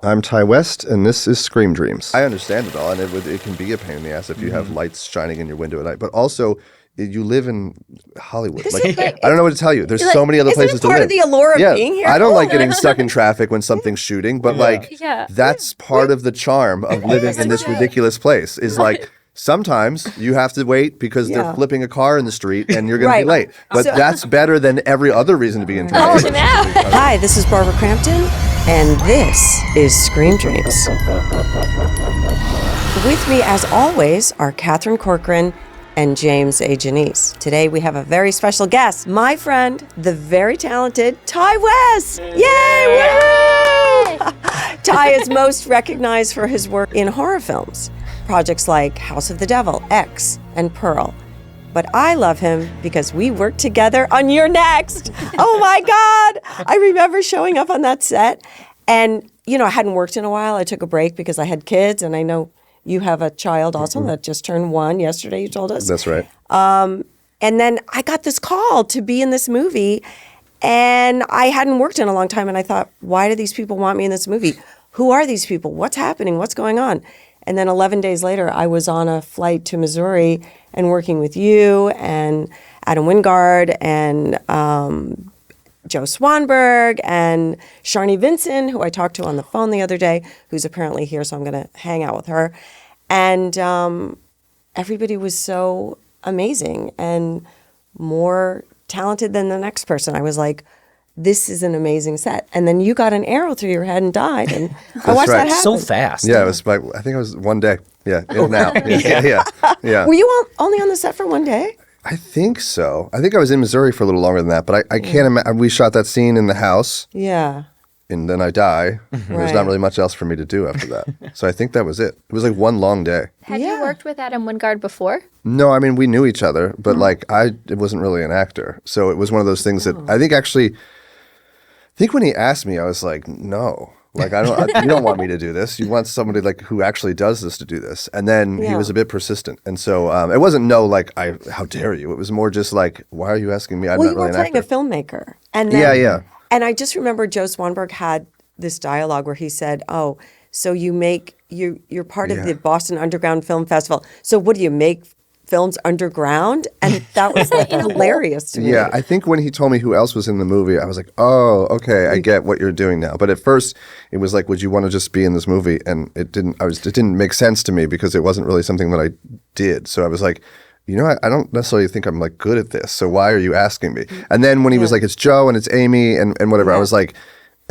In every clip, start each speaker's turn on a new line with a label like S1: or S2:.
S1: I'm Ty West, and this is Scream Dreams. I understand it all, and it can be a pain in the ass if you have lights shining in your window at night. But also, you live in Hollywood. I don't know what to tell you. There's so many other places to live.
S2: Part of the allure of being here.
S1: I don't like getting stuck in traffic when something's shooting, but that's part of the charm of living in this ridiculous place. Is like sometimes you have to wait because they're flipping a car in the street and you're going to be late. But that's better than every other reason to be in traffic.
S2: Hi, this is Barbara Crampton, and this is Scream Dreams. With me, as always, are Catherine Corcoran and James A. Janisse. Today we have a very special guest, my friend, the very talented Ty West. Yay! Woo! Ty is most recognized for his work in horror films, projects like House of the Devil, X, and Pearl. But I love him because we worked together on You're Next. Oh my God! I remember showing up on that set, and I hadn't worked in a while. I took a break because I had kids, and I know you have a child also that just turned 1 yesterday, you told us.
S1: That's right.
S2: And then I got this call to be in this movie, and I hadn't worked in a long time, and I thought, why do these people want me in this movie? Who are these people? What's happening? What's going on? And then 11 days later, I was on a flight to Missouri and working with you and Adam Wingard and Joe Swanberg and Sharni Vinson, who I talked to on the phone the other day, who's apparently here, so I'm going to hang out with her. And everybody was so amazing and more talented than the next person. I was like, this is an amazing set. And then you got an arrow through your head and died. And I watched that happen.
S3: So fast.
S1: Yeah, it was I think it was one day. Yeah, in and out. Yeah.
S2: Were you only on the set for one day?
S1: I think so. I think I was in Missouri for a little longer than that, but I can't imagine. We shot that scene in the house.
S2: Yeah.
S1: And then I die. And there's not really much else for me to do after that. So I think that was it. It was like one long day.
S4: Had you worked with Adam Wingard before?
S1: No, I mean, we knew each other, but it wasn't really an actor. So it was one of those things that I think when he asked me, I was like, no. Like, you don't want me to do this. You want somebody who actually does this to do this. And then he was a bit persistent. And so it wasn't how dare you? It was more just like, why are you asking me? I'm not really an actor.
S2: You were playing a filmmaker. And then, And I just remember Joe Swanberg had this dialogue where he said, oh, so you're part of the Boston Underground Film Festival. So what do you make films underground? And that was hilarious to me.
S1: Yeah, I think when he told me who else was in the movie, I was like, oh, okay, I get what you're doing now. But at first, it was like, would you want to just be in this movie? And it didn't make sense to me because it wasn't really something that I did. So I was like, I don't necessarily think I'm good at this. So why are you asking me? And then when he was like, it's Joe and it's Amy and whatever, I was like,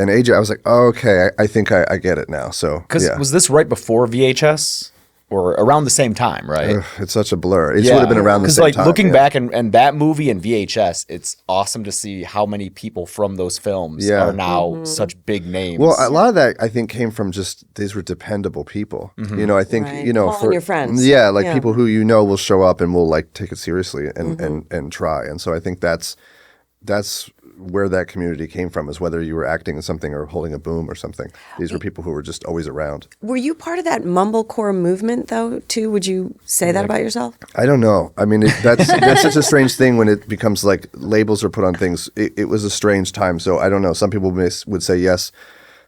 S1: and AJ, I was like, oh, okay, I think I get it now. So
S3: because was this right before VHS? Or around the same time, right?
S1: It's such a blur. It would have been around the same time.
S3: Because looking back and that movie and VHS, it's awesome to see how many people from those films are now such big names.
S1: Well, a lot of that I think came from just these were dependable people. I think
S2: for your friends.
S1: Yeah, people who will show up and will take it seriously and try. And so I think that's where that community came from, is whether you were acting in something or holding a boom or something. These were people who were just always around.
S2: Were you part of that mumblecore movement, though, too? Would you say that about yourself?
S1: I don't know. I mean, that's such a strange thing when it becomes labels are put on things. It was a strange time, so I don't know. Some people would say yes.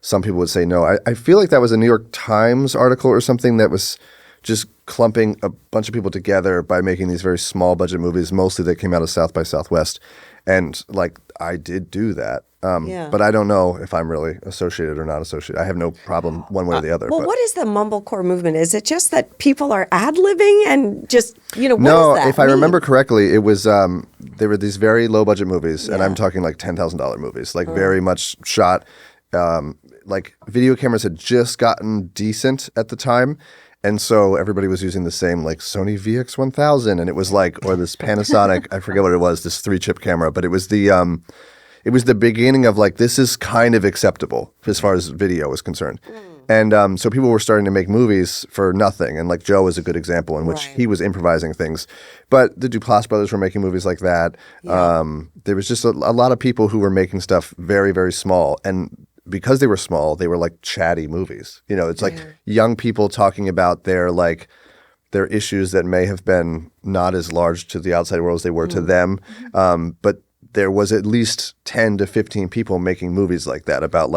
S1: Some people would say no. I feel like that was a New York Times article or something that was just clumping a bunch of people together by making these very small budget movies, mostly that came out of South by Southwest. And I did do that, but I don't know if I'm really associated or not associated. I have no problem one way or the other.
S2: Well, what is the mumblecore movement? Is it just that people are ad-libbing and just, what
S1: no,
S2: does that
S1: if I remember correctly, it was, there were these very low budget movies, and I'm talking $10,000 movies, very much shot, video cameras had just gotten decent at the time. And so everybody was using the same Sony VX1000, and it was or this Panasonic, I forget what it was, this 3-chip camera, but it was the beginning of this is kind of acceptable as far as video was concerned. And so people were starting to make movies for nothing, and Joe is a good example in which he was improvising things. But the Duplass brothers were making movies like that. Yeah. There was just a lot of people who were making stuff very, very small, and because they were small, they were chatty movies. It's young people talking about their issues that may have been not as large to the outside world as they were to them. But there was at least 10 to 15 people making movies like that about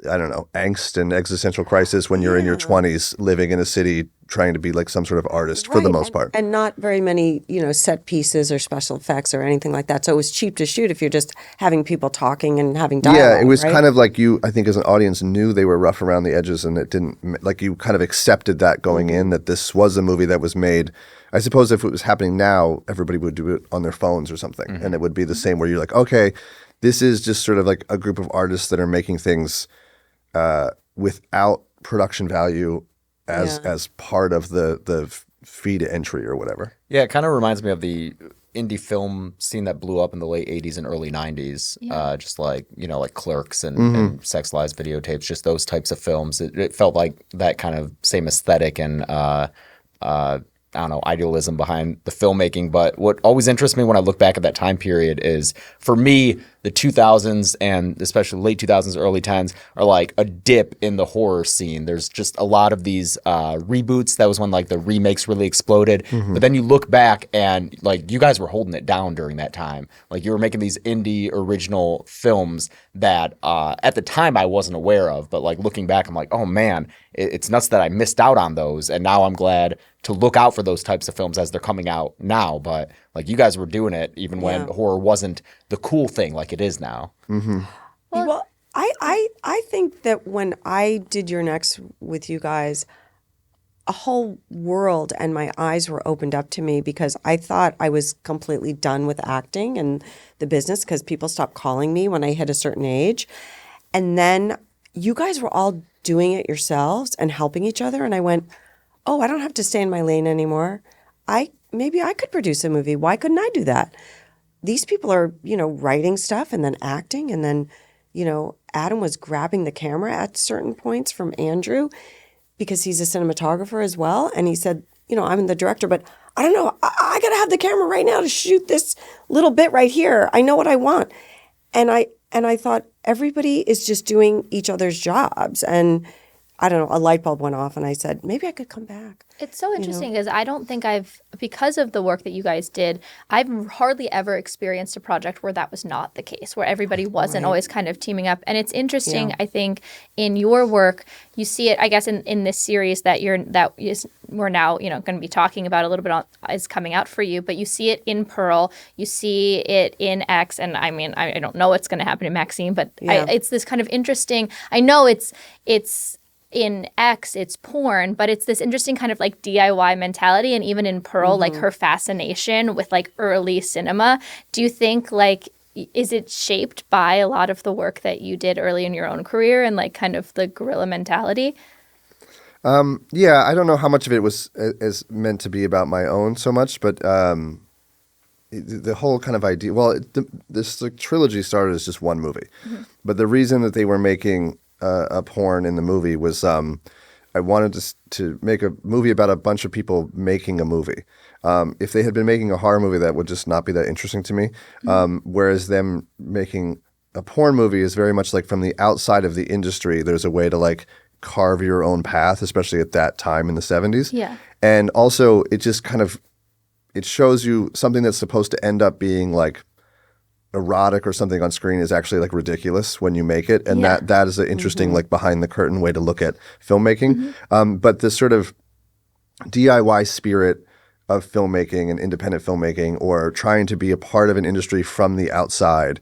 S1: I don't know, angst and existential crisis when you're in your 20s living in a city trying to be like some sort of artist for the most part.
S2: And not very many, set pieces or special effects or anything like that. So it was cheap to shoot if you're just having people talking and having dialogue.
S1: Yeah, it was
S2: right?
S1: kind of like you, I think as an audience, knew they were rough around the edges and it didn't, like you kind of accepted that going in, that this was a movie that was made. I suppose if it was happening now, everybody would do it on their phones or something. And it would be the same where you're like, okay, this is just sort of like a group of artists that are making things without production value as part of the fee to entry or whatever.
S3: Yeah, it kind of reminds me of the indie film scene that blew up in the late 80s and early 90s. Just like, like Clerks and Sex Lies videotapes, just those types of films. It felt like that kind of same aesthetic and I don't know, idealism behind the filmmaking. But what always interests me when I look back at that time period is, for me, the 2000s and especially late 2000s, early 10s are like a dip in the horror scene. There's just a lot of these reboots. That was when like the remakes really exploded. But then you look back and like you guys were holding it down during that time. Like you were making these indie original films that at the time I wasn't aware of. But like looking back, I'm like, oh man, it's nuts that I missed out on those. And now I'm glad to look out for those types of films as they're coming out now. But like you guys were doing it even when horror wasn't the cool thing like it is now.
S2: Well, I think that when I did Your Next with you guys, a whole world and my eyes were opened up to me, because I thought I was completely done with acting and the business because people stopped calling me when I hit a certain age. And then you guys were all doing it yourselves and helping each other. And I went, oh, I don't have to stay in my lane anymore. Maybe I could produce a movie. Why couldn't I do that? These people are, writing stuff and then acting. And then, Adam was grabbing the camera at certain points from Andrew because he's a cinematographer as well. And he said, I'm the director, but I don't know. I got to have the camera right now to shoot this little bit right here. I know what I want. And I thought everybody is just doing each other's jobs. And I don't know, a light bulb went off and I said, maybe I could come back.
S4: It's so interesting because I don't think because of the work that you guys did, I've hardly ever experienced a project where that was not the case, where everybody wasn't always kind of teaming up. And it's interesting, I think, in your work, you see it, I guess, in this series that we're now, going to be talking about a little bit is coming out for you, but you see it in Pearl, you see it in X, and I mean, I don't know what's going to happen in Maxine, but it's this kind of interesting, I know it's in X, it's porn, but it's this interesting kind of like DIY mentality. And even in Pearl, like her fascination with like early cinema. Do you think is it shaped by a lot of the work that you did early in your own career and like kind of the guerrilla mentality?
S1: Yeah, I don't know how much of it was as meant to be about my own so much, but the whole kind of idea, this trilogy started as just one movie. But the reason that they were making a porn in the movie was I wanted to make a movie about a bunch of people making a movie. If they had been making a horror movie, that would just not be that interesting to me. Whereas them making a porn movie is very much like from the outside of the industry, there's a way to like carve your own path, especially at that time in the 70s.
S4: Yeah.
S1: And also it just kind of, it shows you something that's supposed to end up being like erotic or something on screen is actually like ridiculous when you make it, and that is an interesting like behind the curtain way to look at filmmaking. But this sort of DIY spirit of filmmaking and independent filmmaking, or trying to be a part of an industry from the outside,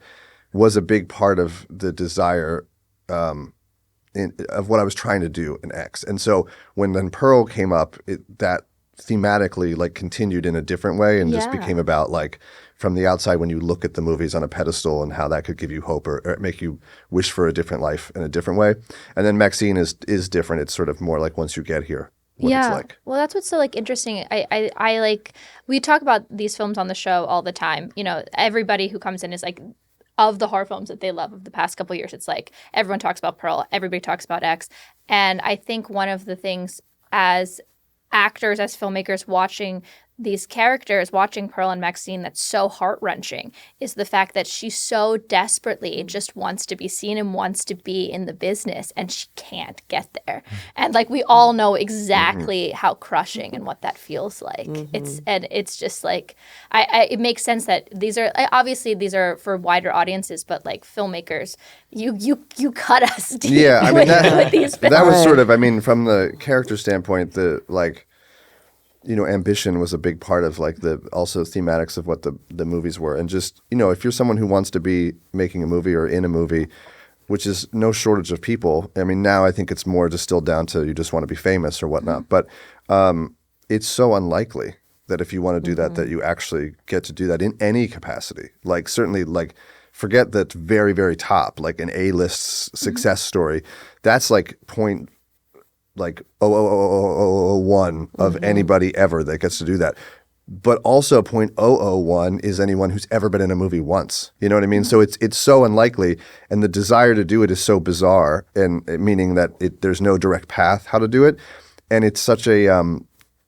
S1: was a big part of the desire of what I was trying to do in X. And so when then Pearl came up, that thematically like continued in a different way and just became about like from the outside when you look at the movies on a pedestal and how that could give you hope or make you wish for a different life in a different way. And then Maxine is different. It's sort of more like once you get here, what it's like.
S4: Well, that's what's so like interesting. I like, we talk about these films on the show all the time. Everybody who comes in is like, of the horror films that they love of the past couple of years, it's like everyone talks about Pearl, everybody talks about X. And I think one of the things as actors, as filmmakers watching these characters, watching Pearl and Maxine, that's so heart-wrenching is the fact that she so desperately just wants to be seen and wants to be in the business, and she can't get there. And like we all know exactly how crushing and what that feels like. It's just like it makes sense that these are obviously these are for wider audiences, but like filmmakers, you cut us deep with these films.
S1: That was sort of, I mean, from the character standpoint, the like, you know, ambition was a big part of like the also thematics of what the movies were. And just, you know, if you're someone who wants to be making a movie or in a movie, which is no shortage of people. I mean, now I think it's more distilled down to you just want to be famous or whatnot. But it's so unlikely that if you want to do that, that you actually get to do that in any capacity. Like certainly like forget that very, very top, like an A-list success story. That's like point like 0.0001 of anybody ever that gets to do that. But also 0.001 is anyone who's ever been in a movie once. You know what I mean? So it's so unlikely, and the desire to do it is so bizarre, and meaning that there's no direct path how to do it, and it's such a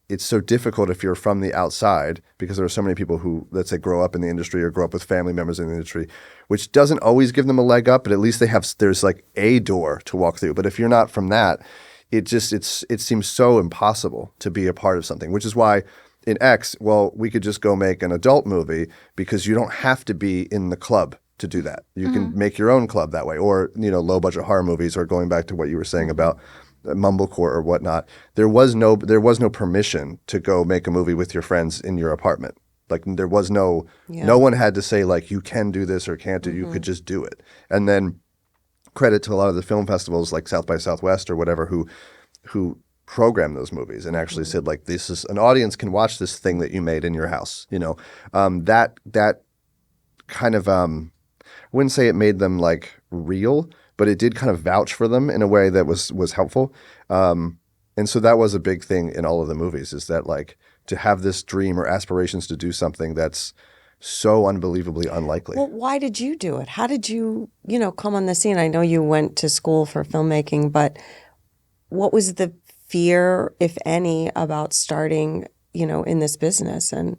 S1: it's so difficult if you're from the outside because there are so many people who, let's say, grow up in the industry or grow up with family members in the industry, which doesn't always give them a leg up, but at least there's like a door to walk through. But if you're not from that, it seems so impossible to be a part of something, which is why in X, well, we could just go make an adult movie because you don't have to be in the club to do that. You can make your own club that way, or, you know, low budget horror movies, or going back to what you were saying about mumblecore or whatnot. There was no permission to go make a movie with your friends in your apartment. Like there was no one had to say like you can do this or can't do. You could just do it. And then credit to a lot of the film festivals like South by Southwest or whatever who program those movies and actually said like this is an audience can watch this thing that you made in your house. You know, that kind of I wouldn't say it made them like real, but it did kind of vouch for them in a way that was helpful. And so that was a big thing in all of the movies, is that like to have this dream or aspirations to do something that's so unbelievably unlikely.
S2: Well, why did you do it? How did you, come on the scene? I know you went to school for filmmaking, but what was the fear, if any, about starting, in this business? And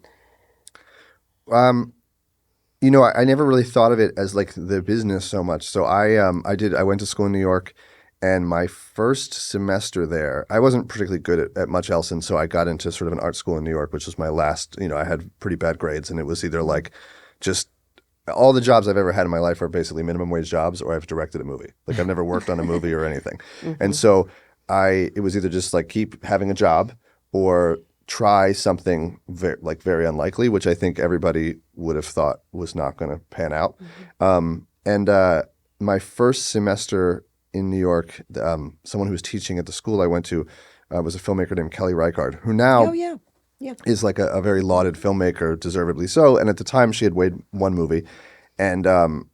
S1: I never really thought of it as like the business so much. So I went to school in New York, and my first semester there, I wasn't particularly good at much else. And so I got into sort of an art school in New York, which was my last, I had pretty bad grades, and it was either like just all the jobs I've ever had in my life are basically minimum wage jobs, or I've directed a movie. Like I've never worked on a movie or anything. And so it was either just like keep having a job or try something very unlikely, which I think everybody would have thought was not going to pan out. My first semester in New York, someone who was teaching at the school I went to was a filmmaker named Kelly Reichardt, who now is like a very lauded filmmaker, deservedly so. And at the time, she had made one movie, and the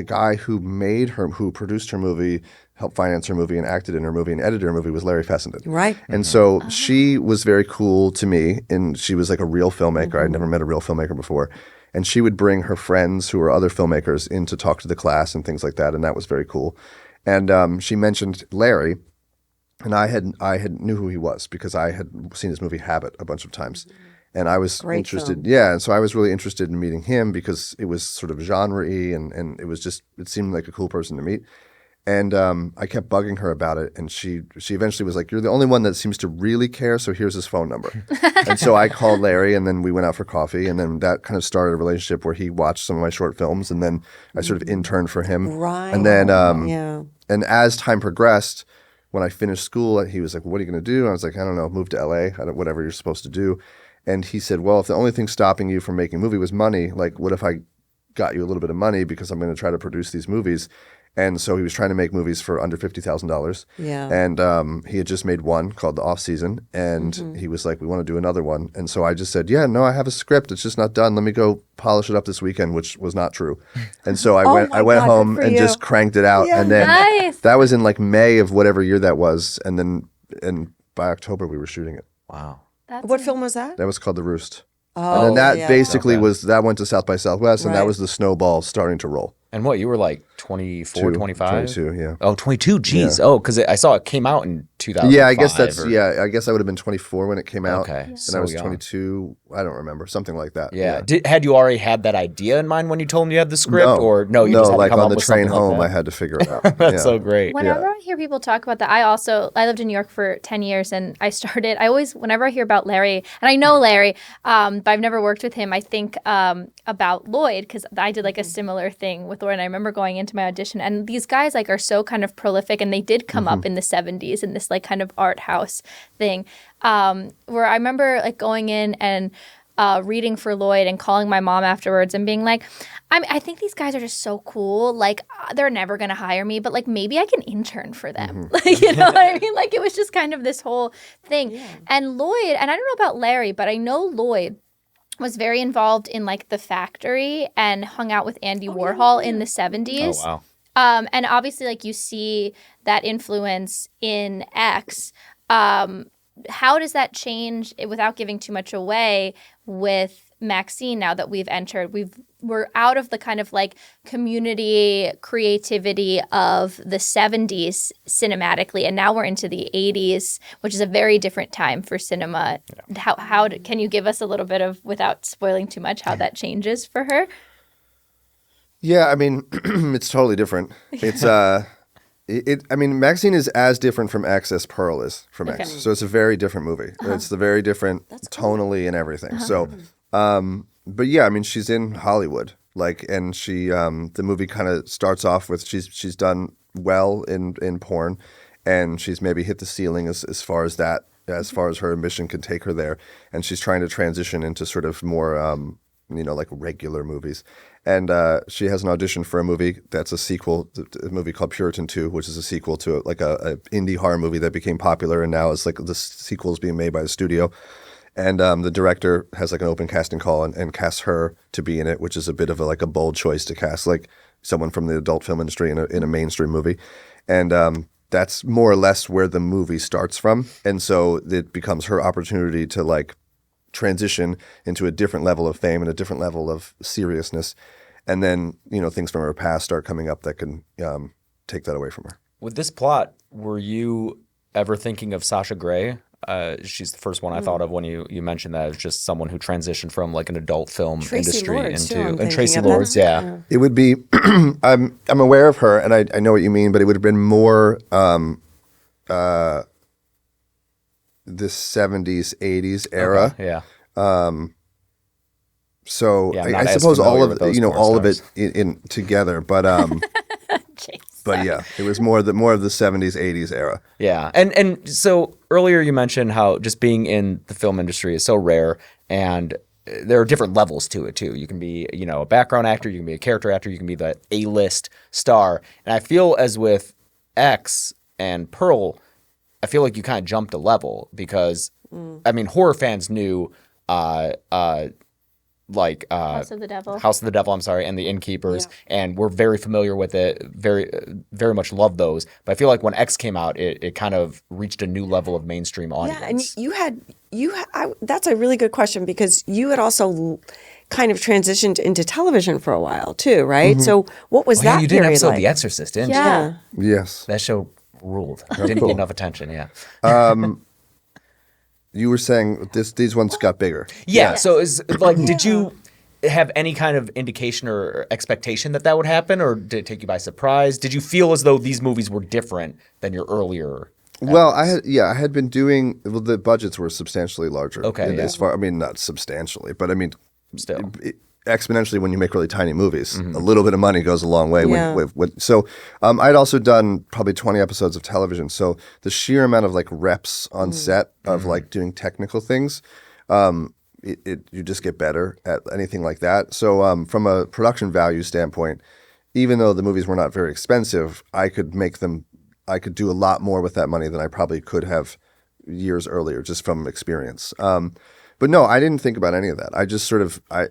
S1: guy who produced her movie, helped finance her movie, and acted in her movie, and edited her movie was Larry Fessenden.
S2: Right.
S1: And so she was very cool to me, and she was like a real filmmaker. I'd never met a real filmmaker before. And she would bring her friends who were other filmmakers in to talk to the class and things like that, and that was very cool. And she mentioned Larry, and I had knew who he was because I had seen his movie Habit a bunch of times. And I was interested.
S2: Film.
S1: Yeah, and so I was really interested in meeting him because it was sort of genre-y, and it seemed like a cool person to meet. And I kept bugging her about it, and she eventually was like, "You're the only one that seems to really care, so here's his phone number." And so I called Larry, and then we went out for coffee, and then that kind of started a relationship where he watched some of my short films, and then I sort of interned for him.
S2: Right.
S1: And then and as time progressed, when I finished school, he was like, "Well, what are you going to do?" And I was like, "I don't know, move to LA, whatever you're supposed to do." And he said, "Well, if the only thing stopping you from making a movie was money, like what if I got you a little bit of money because I'm going to try to produce these movies?" And so he was trying to make movies for under $50,000.
S2: Yeah.
S1: And he had just made one called The Off Season, and he was like, "We want to do another one." And so I just said, "Yeah, no, I have a script. It's just not done. Let me go polish it up this weekend," which was not true. And so I went home and just cranked it out.
S2: Yeah.
S1: And then
S4: Nice.
S1: that was in like May of whatever year that was. And by October we were shooting it.
S3: Wow.
S2: What film was that?
S1: That was called The Roost.
S2: Oh,
S1: and then that basically
S3: Okay.
S1: that went to South by Southwest, and that
S2: Right.
S1: was the snowball starting to roll.
S3: And what, you were like 24, 25?
S1: 22, yeah.
S3: Oh, 22, geez.
S1: Yeah.
S3: Oh, because I saw it came out in 2005.
S1: Yeah, I guess I guess I would have been 24 when it came out.
S3: Okay,
S1: And
S3: so
S1: I was
S3: young.
S1: 22. I don't remember, something like that.
S3: Yeah. Had you already had that idea in mind when you told him you had the script, or no? You
S1: no,
S3: just had to
S1: like
S3: come
S1: on
S3: up
S1: the
S3: with
S1: train
S3: something
S1: home,
S3: like
S1: I had to figure it out.
S3: that? That's so great.
S4: Whenever I hear people talk about that, I lived in New York for 10 years and whenever I hear about Larry, and I know Larry, but I've never worked with him, I think about Lloyd, because I did like a similar thing with Lloyd, and I remember going into my audition, and these guys like are so kind of prolific, and they did come up in the 70s in this like kind of art house thing, where I remember like going in and reading for Lloyd and calling my mom afterwards and being like, I think these guys are just so cool. Like, they're never going to hire me, but like maybe I can intern for them. Like, you know what I mean? Like, it was just kind of this whole thing. Yeah. And Lloyd, and I don't know about Larry, but I know Lloyd was very involved in like The Factory and hung out with Andy Warhol in the 70s.
S3: Oh, wow.
S4: And obviously, like, you see that influence in X. How does that change, without giving too much away, with Maxine now that we've entered? We're out of the kind of like community creativity of the 70s cinematically, and now we're into the 80s, which is a very different time for cinema. Yeah. Can you give us a little bit of, without spoiling too much, how that changes for her?
S1: Yeah, I mean, it's totally different. It's I mean, Maxine is as different from X as Pearl is from X. So it's a very different movie. It's very different tonally and everything. So, but yeah, I mean, she's in Hollywood, like, and she, the movie kind of starts off with she's done well in porn, and she's maybe hit the ceiling as far as that, as far as her ambition can take her there, and she's trying to transition into sort of more, like regular movies. And she has an audition for a movie that's a sequel, a movie called Puritan 2, which is a sequel to like a indie horror movie that became popular, and now it's like the sequel is being made by the studio. And the director has like an open casting call and casts her to be in it, which is a bit of a bold choice to cast like someone from the adult film industry in a mainstream movie. And that's more or less where the movie starts from. And so it becomes her opportunity to like transition into a different level of fame and a different level of seriousness. And then, things from her past start coming up that can take that away from her.
S3: With this plot, were you ever thinking of Sasha Grey? She's the first one I thought of when you mentioned that as just someone who transitioned from like an adult film industry into Tracy Lords. Yeah,
S1: it would be. I'm aware of her, and I know what you mean, but it would have been more the 70s, 80s era.
S3: Okay, yeah.
S1: So
S3: yeah,
S1: I suppose all of all of it in together, but but yeah, it was more of the 70s, 80s era.
S3: Yeah, and so earlier you mentioned how just being in the film industry is so rare, and there are different levels to it too. You can be a background actor, you can be a character actor, you can be the A-list star, and I feel as with X and Pearl, I feel like you kind of jumped a level because I mean horror fans knew.
S4: House of the Devil,
S3: I'm sorry, and The Innkeepers, and we're very familiar with it, very very much love those. But I feel like when X came out, it kind of reached a new level of mainstream audience.
S2: Yeah, and that's a really good question, because you had also kind of transitioned into television for a while too, right? Mm-hmm. So what was that
S3: you did an
S2: period
S3: episode
S2: like?
S3: of The Exorcist, didn't you?
S2: Yeah.
S1: Yes.
S3: That show ruled. Didn't get enough attention, yeah.
S1: You were saying these ones got bigger.
S3: Yeah. So did you have any kind of indication or expectation that would happen, or did it take you by surprise? Did you feel as though these movies were different than your earlier?
S1: Well, I had been doing. Well, the budgets were substantially larger.
S3: Okay.
S1: As far, I mean, not substantially, but I mean,
S3: still
S1: exponentially when you make really tiny movies. A little bit of money goes a long way. So I'd also done probably 20 episodes of television. So the sheer amount of like reps on set of like doing technical things, you just get better at anything like that. So from a production value standpoint, even though the movies were not very expensive, I could do a lot more with that money than I probably could have years earlier, just from experience. But no, I didn't think about any of that. I just sort of, I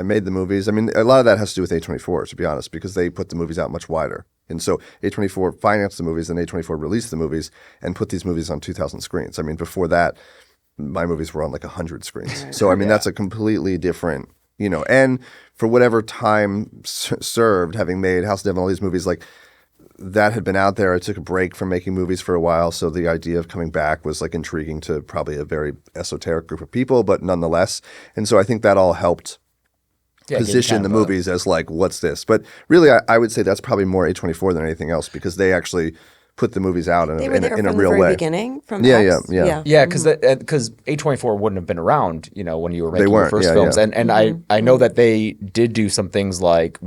S1: made the movies. I mean, a lot of that has to do with A24, to be honest, because they put the movies out much wider. And so A24 financed the movies, and A24 released the movies and put these movies on 2,000 screens. I mean, before that, my movies were on like 100 screens. So, I mean, that's a completely different, and for whatever time served, having made House of Devil and all these movies, like, that had been out there. I took a break from making movies for a while, so the idea of coming back was like intriguing to probably a very esoteric group of people, but nonetheless. And so I think that all helped position the movies as like, what's this? But really, I would say that's probably more A24 than anything else because they actually put the movies out in a real way. They were there from the very
S2: beginning? From
S1: yeah,
S3: because A24 wouldn't have been around, when you were making your first films.
S1: Yeah.
S3: And I know that they did do some things like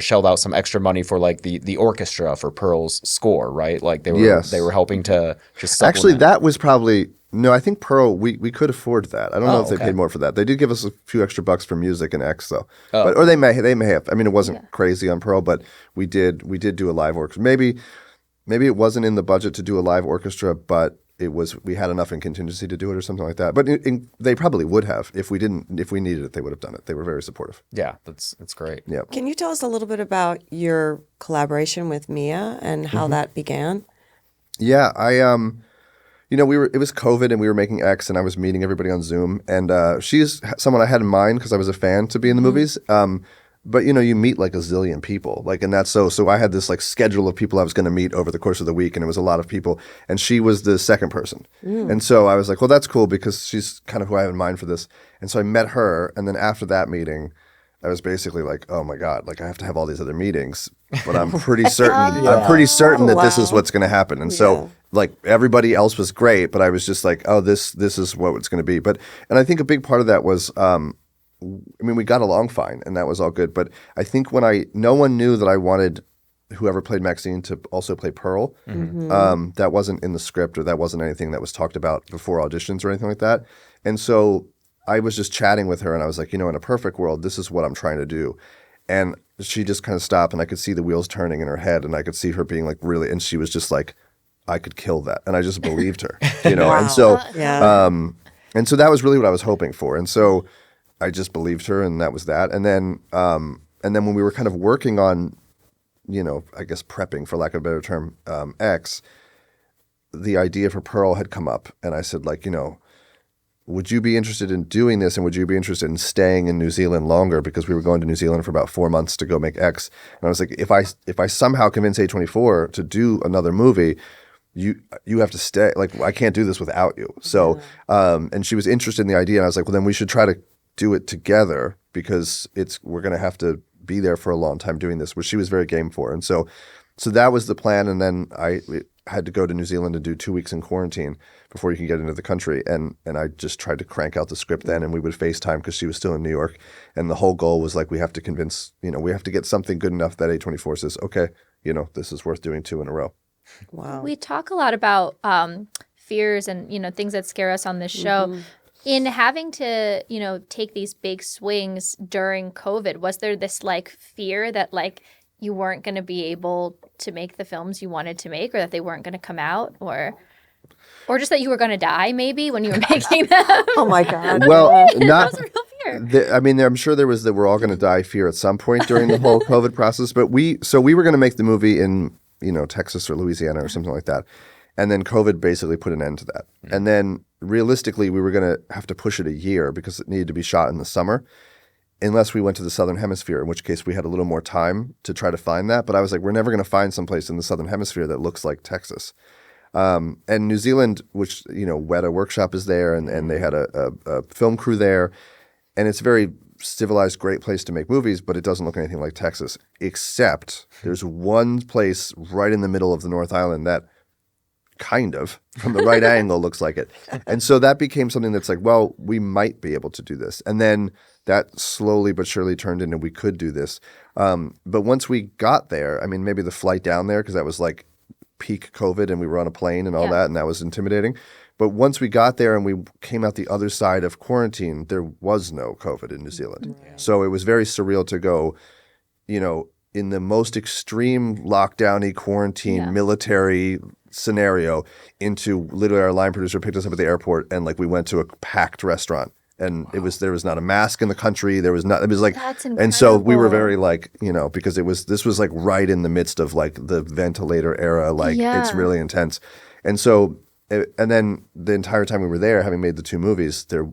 S3: shelled out some extra money for like the orchestra for Pearl's score, right? Like they were helping to just supplement.
S1: Actually, that was probably no. I think Pearl we could afford that. I don't know if they paid more for that. They did give us a few extra bucks for music and X though, or they may have. I mean, it wasn't crazy on Pearl, but we did do a live orchestra. Maybe it wasn't in the budget to do a live orchestra, but we had enough in contingency to do it or something like that. But they probably would have if we needed it, they would have done it. They were very supportive.
S3: Yeah, that's great.
S1: Yeah.
S2: Can you tell us a little bit about your collaboration with Mia and how that began?
S1: Yeah, it was COVID and we were making X and I was meeting everybody on Zoom and she's someone I had in mind because I was a fan to be in the movies. But you meet like a zillion people, like, and that's so I had this like schedule of people I was going to meet over the course of the week, and it was a lot of people, and she was the second person, and so I was like, well, that's cool because she's kind of who I have in mind for this, and so I met her, and then after that meeting, I was basically like, oh my god, like I have to have all these other meetings, but I'm pretty certain, that this is what's going to happen, and so like everybody else was great, but I was just like, oh, this is what it's going to be, and I think a big part of that was. We got along fine, and that was all good. But I think no one knew that I wanted whoever played Maxine to also play Pearl. That wasn't in the script, or that wasn't anything that was talked about before auditions or anything like that. And so I was just chatting with her, and I was like, in a perfect world, this is what I'm trying to do. And she just kind of stopped, and I could see the wheels turning in her head, and I could see her being like really, and she was just like, I could kill that, and I just believed her,
S2: Wow.
S1: And so, and so that was really what I was hoping for, and so. I just believed her, and that was that. And then when we were kind of working on, I guess prepping, for lack of a better term, X, the idea for Pearl had come up, and I said, like, would you be interested in doing this, and would you be interested in staying in New Zealand longer? Because we were going to New Zealand for about 4 months to go make X, and I was like, if I somehow convince A24 to do another movie. You have to stay. Like, I can't do this without you. So, and she was interested in the idea, and I was like, well, then we should try to do it together because we're going to have to be there for a long time doing this, which she was very game for. And so that was the plan. And then I had to go to New Zealand and do 2 weeks in quarantine before you can get into the country. And I just tried to crank out the script then, and we would FaceTime because she was still in New York. And the whole goal was like, we have to convince, we have to get something good enough that A24 says, okay, this is worth doing 2 in a row.
S2: Wow.
S4: We talk a lot about fears and, things that scare us on this show. In having to, take these big swings during COVID, was there this like fear that like you weren't going to be able to make the films you wanted to make, or that they weren't going to come out, or just that you were going to die maybe when you were making them?
S2: Oh my God.
S1: Well,
S4: that was a real fear.
S1: I'm sure there was that we're all going to die fear at some point during the whole COVID process. But we were going to make the movie in Texas or Louisiana or something like that. And then COVID basically put an end to that. And then realistically, we were going to have to push it a year because it needed to be shot in the summer, unless we went to the Southern Hemisphere, in which case we had a little more time to try to find that. But I was like, we're never going to find someplace in the Southern Hemisphere that looks like Texas. And New Zealand, which, Weta Workshop is there, and they had a film crew there. And it's a very civilized, great place to make movies, but it doesn't look anything like Texas, except there's one place right in the middle of the North Island that kind of, from the right angle, looks like it. And so that became something that's like, well, we might be able to do this. And then that slowly but surely turned into we could do this. But once we got there, maybe the flight down there, because that was like peak COVID and we were on a plane and all that, and that was intimidating. But once we got there and we came out the other side of quarantine, there was no COVID in New Zealand. Yeah. So it was very surreal to go, in the most extreme lockdown-y quarantine military scenario into literally our line producer picked us up at the airport and like we went to a packed restaurant and there was not a mask in the country. There was not, it was like,
S4: that's incredible.
S1: And so we were very like, because this was like right in the midst of like the ventilator era, like it's really intense. And so, and then the entire time we were there, having made the 2 movies, there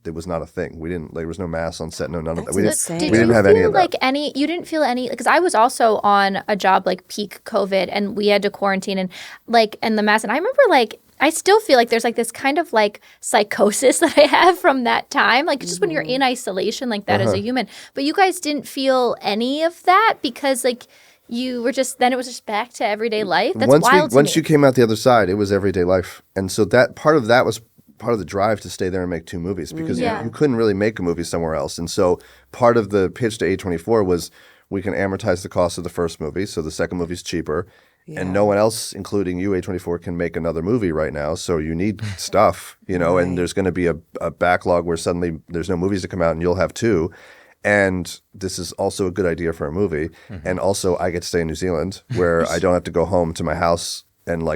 S1: it was not a thing. We didn't, there was no mask on set, none of that.
S2: That's
S1: We
S2: insane.
S1: didn't have any of that.
S4: You didn't feel any, because I was also on a job like peak COVID and we had to quarantine and the mask. And I remember I still feel like there's this kind of psychosis that I have from that time. Just when you're in isolation like that as a human. But you guys didn't feel any of that because you were then it was just back to everyday life. That's wild to me.
S1: Once you came out the other side, it was everyday life. And so that was part of the drive to stay there and make 2 movies because you couldn't really make a movie somewhere else. And so part of the pitch to A24 was we can amortize the cost of the first movie, so the second movie's cheaper. Yeah. And no one else, including you, A24, can make another movie right now. So you need stuff, and there's going to be a backlog where suddenly there's no movies to come out and you'll have 2. And this is also a good idea for a movie. Mm-hmm. And also I get to stay in New Zealand where I don't have to go home to my house and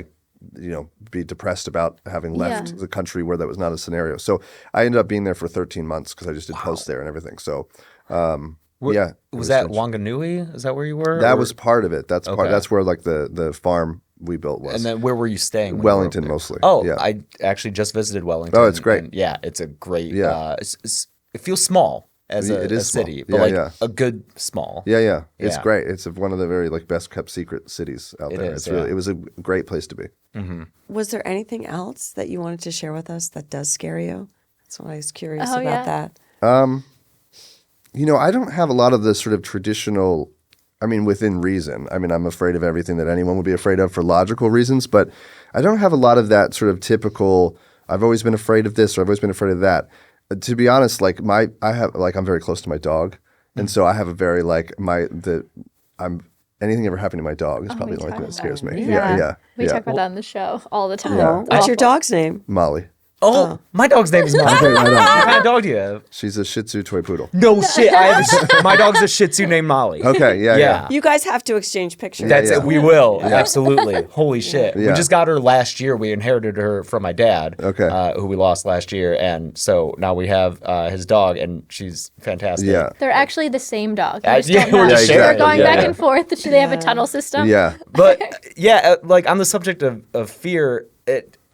S1: be depressed about having left the country where that was not a scenario. So I ended up being there for 13 months because I just did post there and everything. So
S3: was that Wanganui? Is that where you were?
S1: That was part of it. That's where the farm we built was.
S3: And then where were you staying?
S1: Wellington mostly.
S3: Oh,
S1: yeah.
S3: I actually just visited Wellington.
S1: Oh, it's great.
S3: It's a great. Yeah. It feels small as a city, but a good small.
S1: Yeah. It's great. It's one of the very best kept secret cities out there. It was a great place to be.
S2: Mm-hmm. Was there anything else that you wanted to share with us that does scare you? That's why I was curious about that.
S1: I don't have a lot of the sort of traditional, within reason. I'm afraid of everything that anyone would be afraid of for logical reasons, but I don't have a lot of that sort of typical, I've always been afraid of this or I've always been afraid of that. To be honest, I'm very close to my dog. And so I have a very anything ever happening to my dog is probably the only thing that scares me. Yeah.
S4: We talk about that on the show all the time.
S1: Yeah.
S2: What's your dog's name?
S1: Molly.
S3: Oh, my dog's name is Molly. What kind of dog do you have?
S1: She's a Shih Tzu toy poodle.
S3: No shit. My dog's a Shih Tzu named Molly.
S1: Okay, yeah.
S2: You guys have to exchange pictures.
S3: That's it. We will. Yeah. Absolutely. Holy shit. Yeah. We just got her last year. We inherited her from my dad, who we lost last year. And so now we have his dog, and she's fantastic.
S1: Yeah.
S4: They're actually the same dog.
S3: We're
S4: They're going back and forth. Do they have a tunnel system?
S1: Yeah.
S3: But on the subject of fear,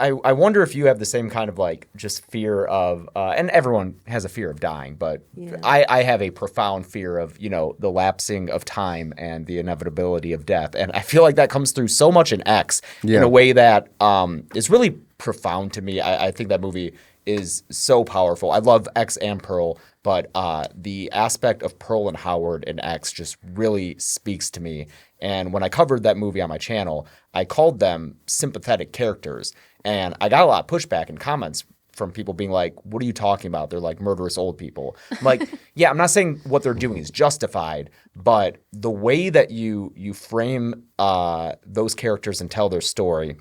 S3: I wonder if you have the same kind of just fear of, and everyone has a fear of dying, but I have a profound fear of, the lapsing of time and the inevitability of death. And I feel like that comes through so much in X in a way that is really profound to me. I think that movie is so powerful. I love X and Pearl, but the aspect of Pearl and Howard in X just really speaks to me. And when I covered that movie on my channel, I called them sympathetic characters. And I got a lot of pushback and comments from people being like, what are you talking about? They're like murderous old people. I'm like, yeah, I'm not saying what they're doing is justified, but the way that you frame those characters and tell their story,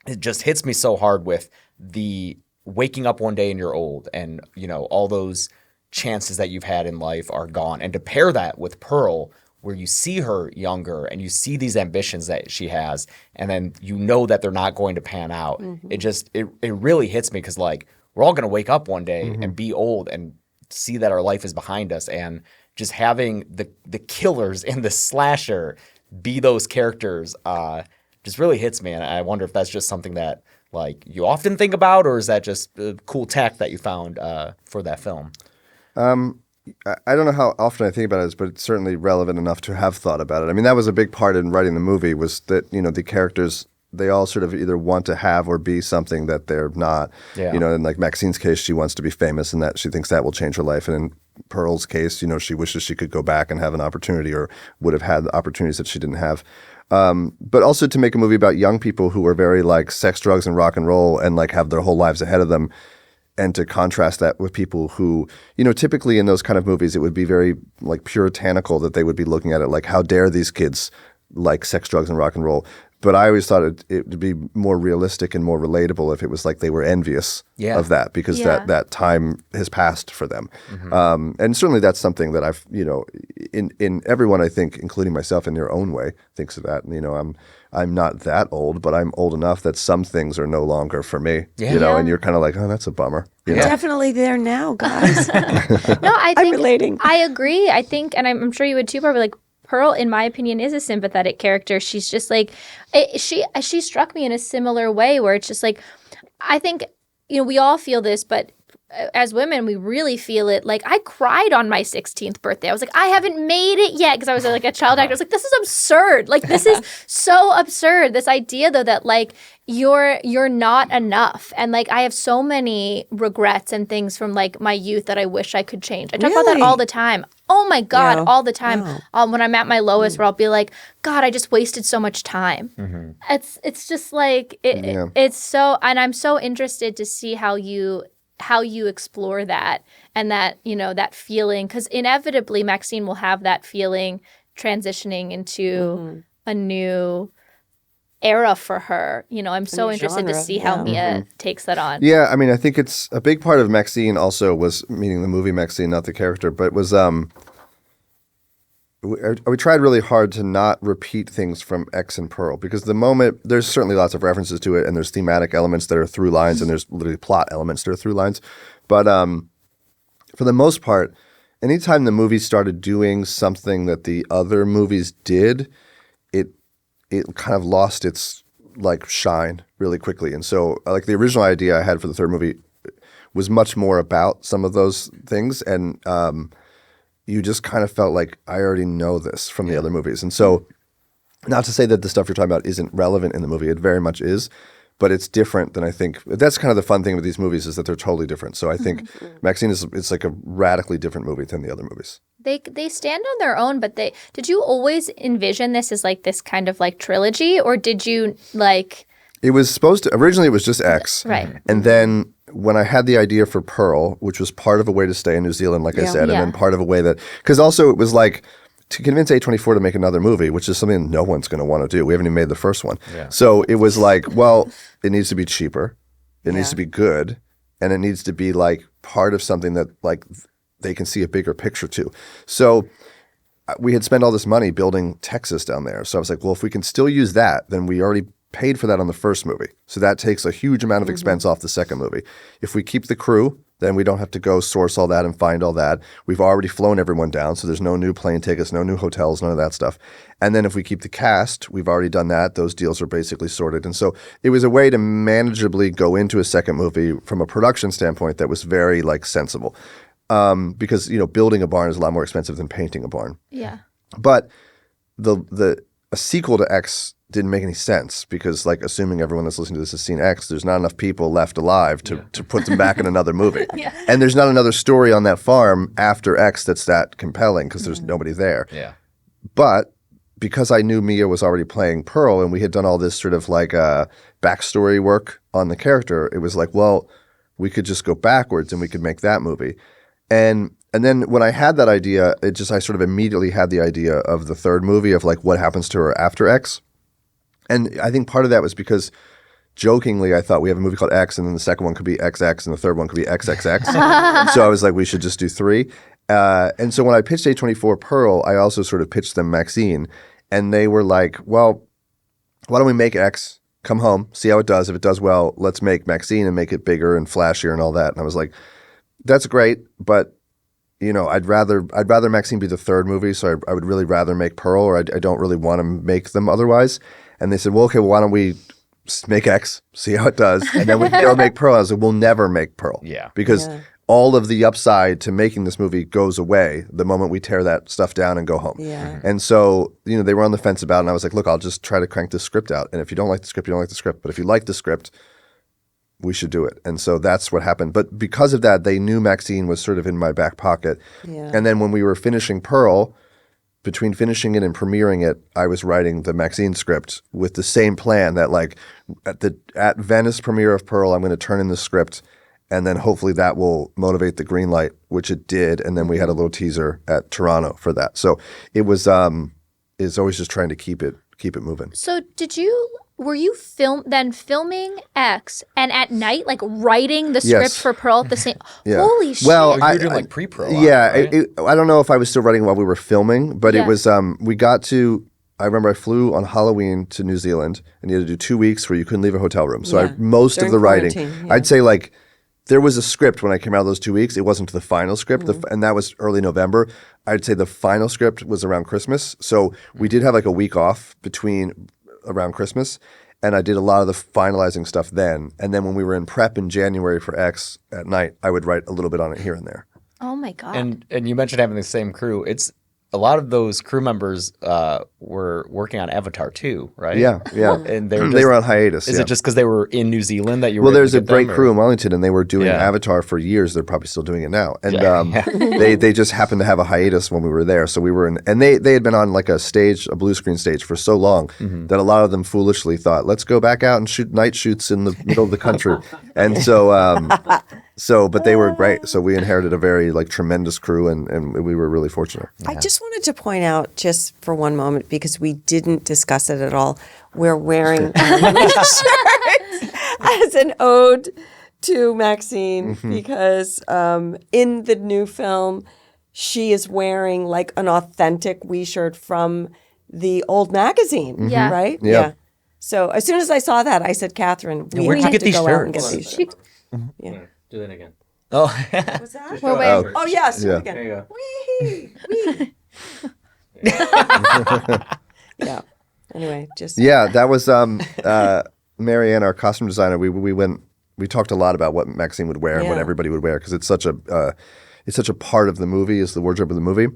S3: it just hits me so hard with the waking up one day and you're old and, all those chances that you've had in life are gone. And to pair that with Pearl, where you see her younger and you see these ambitions that she has, and then that they're not going to pan out. Mm-hmm. It really hits me because we're all going to wake up one day and be old and see that our life is behind us, and just having the killers in the slasher be those characters just really hits me. And I wonder if that's just something that you often think about, or is that just a cool tack that you found for that film?
S1: I don't know how often I think about it, but it's certainly relevant enough to have thought about it. That was a big part in writing the movie, was that, the characters, they all sort of either want to have or be something that they're not. Yeah. In Maxine's case, she wants to be famous and that she thinks that will change her life. And in Pearl's case, she wishes she could go back and have an opportunity, or would have had the opportunities that she didn't have. But also to make a movie about young people who are very sex, drugs, and rock and roll and have their whole lives ahead of them. And to contrast that with people who, typically in those kind of movies, it would be very puritanical that they would be looking at it how dare these kids like sex, drugs, and rock and roll. But I always thought it would be more realistic and more relatable if it was they were envious of that, because that time has passed for them. Mm-hmm. And certainly that's something that I've, in everyone, I think, including myself in their own way, thinks of that. I'm not that old, but I'm old enough that some things are no longer for me, and you're kind of oh, that's a bummer.
S2: Definitely there now, guys.
S4: No, I think
S2: I'm relating.
S4: I agree. I think, and I'm sure you would too, Barbara, Pearl, in my opinion, is a sympathetic character. She's just she struck me in a similar way where it's just I think, we all feel this, but as women, we really feel it. Like, I cried on my 16th birthday. I was like, I haven't made it yet, because I was like a child actor. I was like, this is absurd. Like, this is so absurd. This idea, though, that like you're not enough. And like, I have so many regrets and things from like my youth that I wish I could change. I talk about that all the time. Oh my God,
S2: Yeah.
S4: all the time. When I'm at my lowest, where I'll be like, God, I just wasted so much time. It's just like it's so, and I'm so interested to see how you explore that, and that, you know, that feeling, because inevitably Maxine will have that feeling transitioning into a new era for her. You know, I'm so interested to
S2: genre,
S4: see how Mia takes that on.
S1: Yeah, I mean, I think it's a big part of Maxine also was, meaning the movie Maxine, not the character, but was we tried really hard to not repeat things from X and Pearl, because the moment, there's certainly lots of references to it, and there's thematic elements that are through lines, and there's literally plot elements that are through lines. But for the most part, anytime the movie started doing something that the other movies did, it kind of lost its like shine really quickly. And so like the original idea I had for the third movie was much more about some of those things, and you just kind of felt like, I already know this from the other movies. And so, not to say that the stuff you're talking about isn't relevant in the movie, it very much is, but it's different than I think. That's kind of the fun thing with these movies, is that they're totally different. So I think Maxine it's like a radically different movie than the other movies.
S4: They stand on their own, but did you always envision this as like this kind of like trilogy, or did you like?
S1: It was supposed to, originally it was just X.
S4: Right.
S1: And then when I had the idea for Pearl, which was part of a way to stay in New Zealand, like I said, and then part of a way that, because also it was like, to convince A24 to make another movie, which is something no one's going to want to do. We haven't even made the first one. Yeah. So it was like, well, it needs to be cheaper. It needs to be good. And it needs to be like part of something that like they can see a bigger picture to. So we had spent all this money building Texas down there. So I was like, well, if we can still use that, then we already paid for that on the first movie. So that takes a huge amount of expense off the second movie. If we keep the crew, then we don't have to go source all that and find all that. We've already flown everyone down, so there's no new plane tickets, no new hotels, none of that stuff. And then if we keep the cast, we've already done that. Those deals are basically sorted. And so it was a way to manageably go into a second movie from a production standpoint that was very like sensible. Because, you know, building a barn is a lot more expensive than painting a barn.
S4: Yeah.
S1: But a sequel to X didn't make any sense, because like assuming everyone that's listening to this has seen X, there's not enough people left alive to put them back in another movie. And there's not another story on that farm after X that's that compelling, because there's nobody there. Yeah. But because I knew Mia was already playing Pearl, and we had done all this sort of like backstory work on the character, it was like, well, we could just go backwards and we could make that movie. And then when I had that idea, I sort of immediately had the idea of the third movie, of like what happens to her after X. And I think part of that was because jokingly I thought we have a movie called X, and then the second one could be XX, and the third one could be XXX. So I was like, we should just do 3. And so when I pitched A24 Pearl, I also sort of pitched them Maxine, and they were like, well, why don't we make X, come home, see how it does. If it does well, let's make Maxine and make it bigger and flashier and all that. And I was like, that's great, but you know, I'd rather Maxine be the third movie, so I would really rather make Pearl, or I don't really want to make them otherwise. And they said, well, okay, why don't we make X, see how it does, and then we can go make Pearl. I was like, we'll never make Pearl. Yeah. Because all of the upside to making this movie goes away the moment we tear that stuff down and go home. Yeah. And so, you know, they were on the fence about it, and I was like, look, I'll just try to crank this script out. And if you don't like the script, you don't like the script. But if you like the script, we should do it. And so that's what happened. But because of that, they knew Maxine was sort of in my back pocket. Yeah. And then when we were finishing Pearl, between finishing it and premiering it, I was writing the Maxine script with the same plan that like at Venice premiere of Pearl, I'm going to turn in the script, and then hopefully that will motivate the green light, which it did. And then we had a little teaser at Toronto for that. So it was is always just trying to keep it moving.
S4: So were you filming X, and at night like writing the script for Pearl at the same? Holy shit!
S1: Well,
S3: you were doing like pre-pro.
S1: Yeah,
S3: right?
S1: I don't know if I was still writing while we were filming, but it was. We got to. I remember I flew on Halloween to New Zealand, and you had to do 2 weeks where you couldn't leave a hotel room. So most of the writing, I'd say like. There was a script when I came out of those 2 weeks. It wasn't the final script, and that was early November. I'd say the final script was around Christmas. So we did have like a week off between around Christmas. And I did a lot of the finalizing stuff then. And then when we were in prep in January for X at night, I would write a little bit on it here and there.
S4: Oh my God.
S3: And you mentioned having the same crew. It's a lot of those crew members were working on Avatar too, right?
S1: Yeah.
S3: And
S1: They were on hiatus.
S3: Is it just because they were in New Zealand that you were?
S1: Well,
S3: able
S1: there's
S3: to
S1: a
S3: get
S1: great
S3: them,
S1: crew in Wellington, and they were doing
S3: Yeah.
S1: Avatar for years. They're probably still doing it now. And they just happened to have a hiatus when we were there. So we were in, and they had been on like a blue screen stage for so long that a lot of them foolishly thought, let's go back out and shoot night shoots in the middle of the country. And so, but they were great. So we inherited a very like tremendous crew, and we were really fortunate.
S2: I just wanted to point out, just for one moment, because we didn't discuss it at all, we're wearing shirts as an ode to Maxine because in the new film, she is wearing like an authentic We shirt from the old magazine,
S4: Yeah.
S2: right?
S1: Yeah.
S2: So as soon as I saw that, I said, Catherine, we
S3: where'd you
S2: have
S3: get
S2: to
S3: these
S2: go out and get
S3: shirts?
S2: these shirts.
S5: Do that again.
S3: Oh,
S2: Was that?
S4: We're wearing.
S2: Oh, yes.
S1: Yeah.
S2: Again.
S5: There you go.
S2: Wee. Yeah. Anyway, just
S1: Yeah, that was Marianne, our costume designer. We talked a lot about what Maxine would wear and what
S2: Yeah.
S1: everybody would wear because it's such a part of the movie, is the wardrobe of the movie.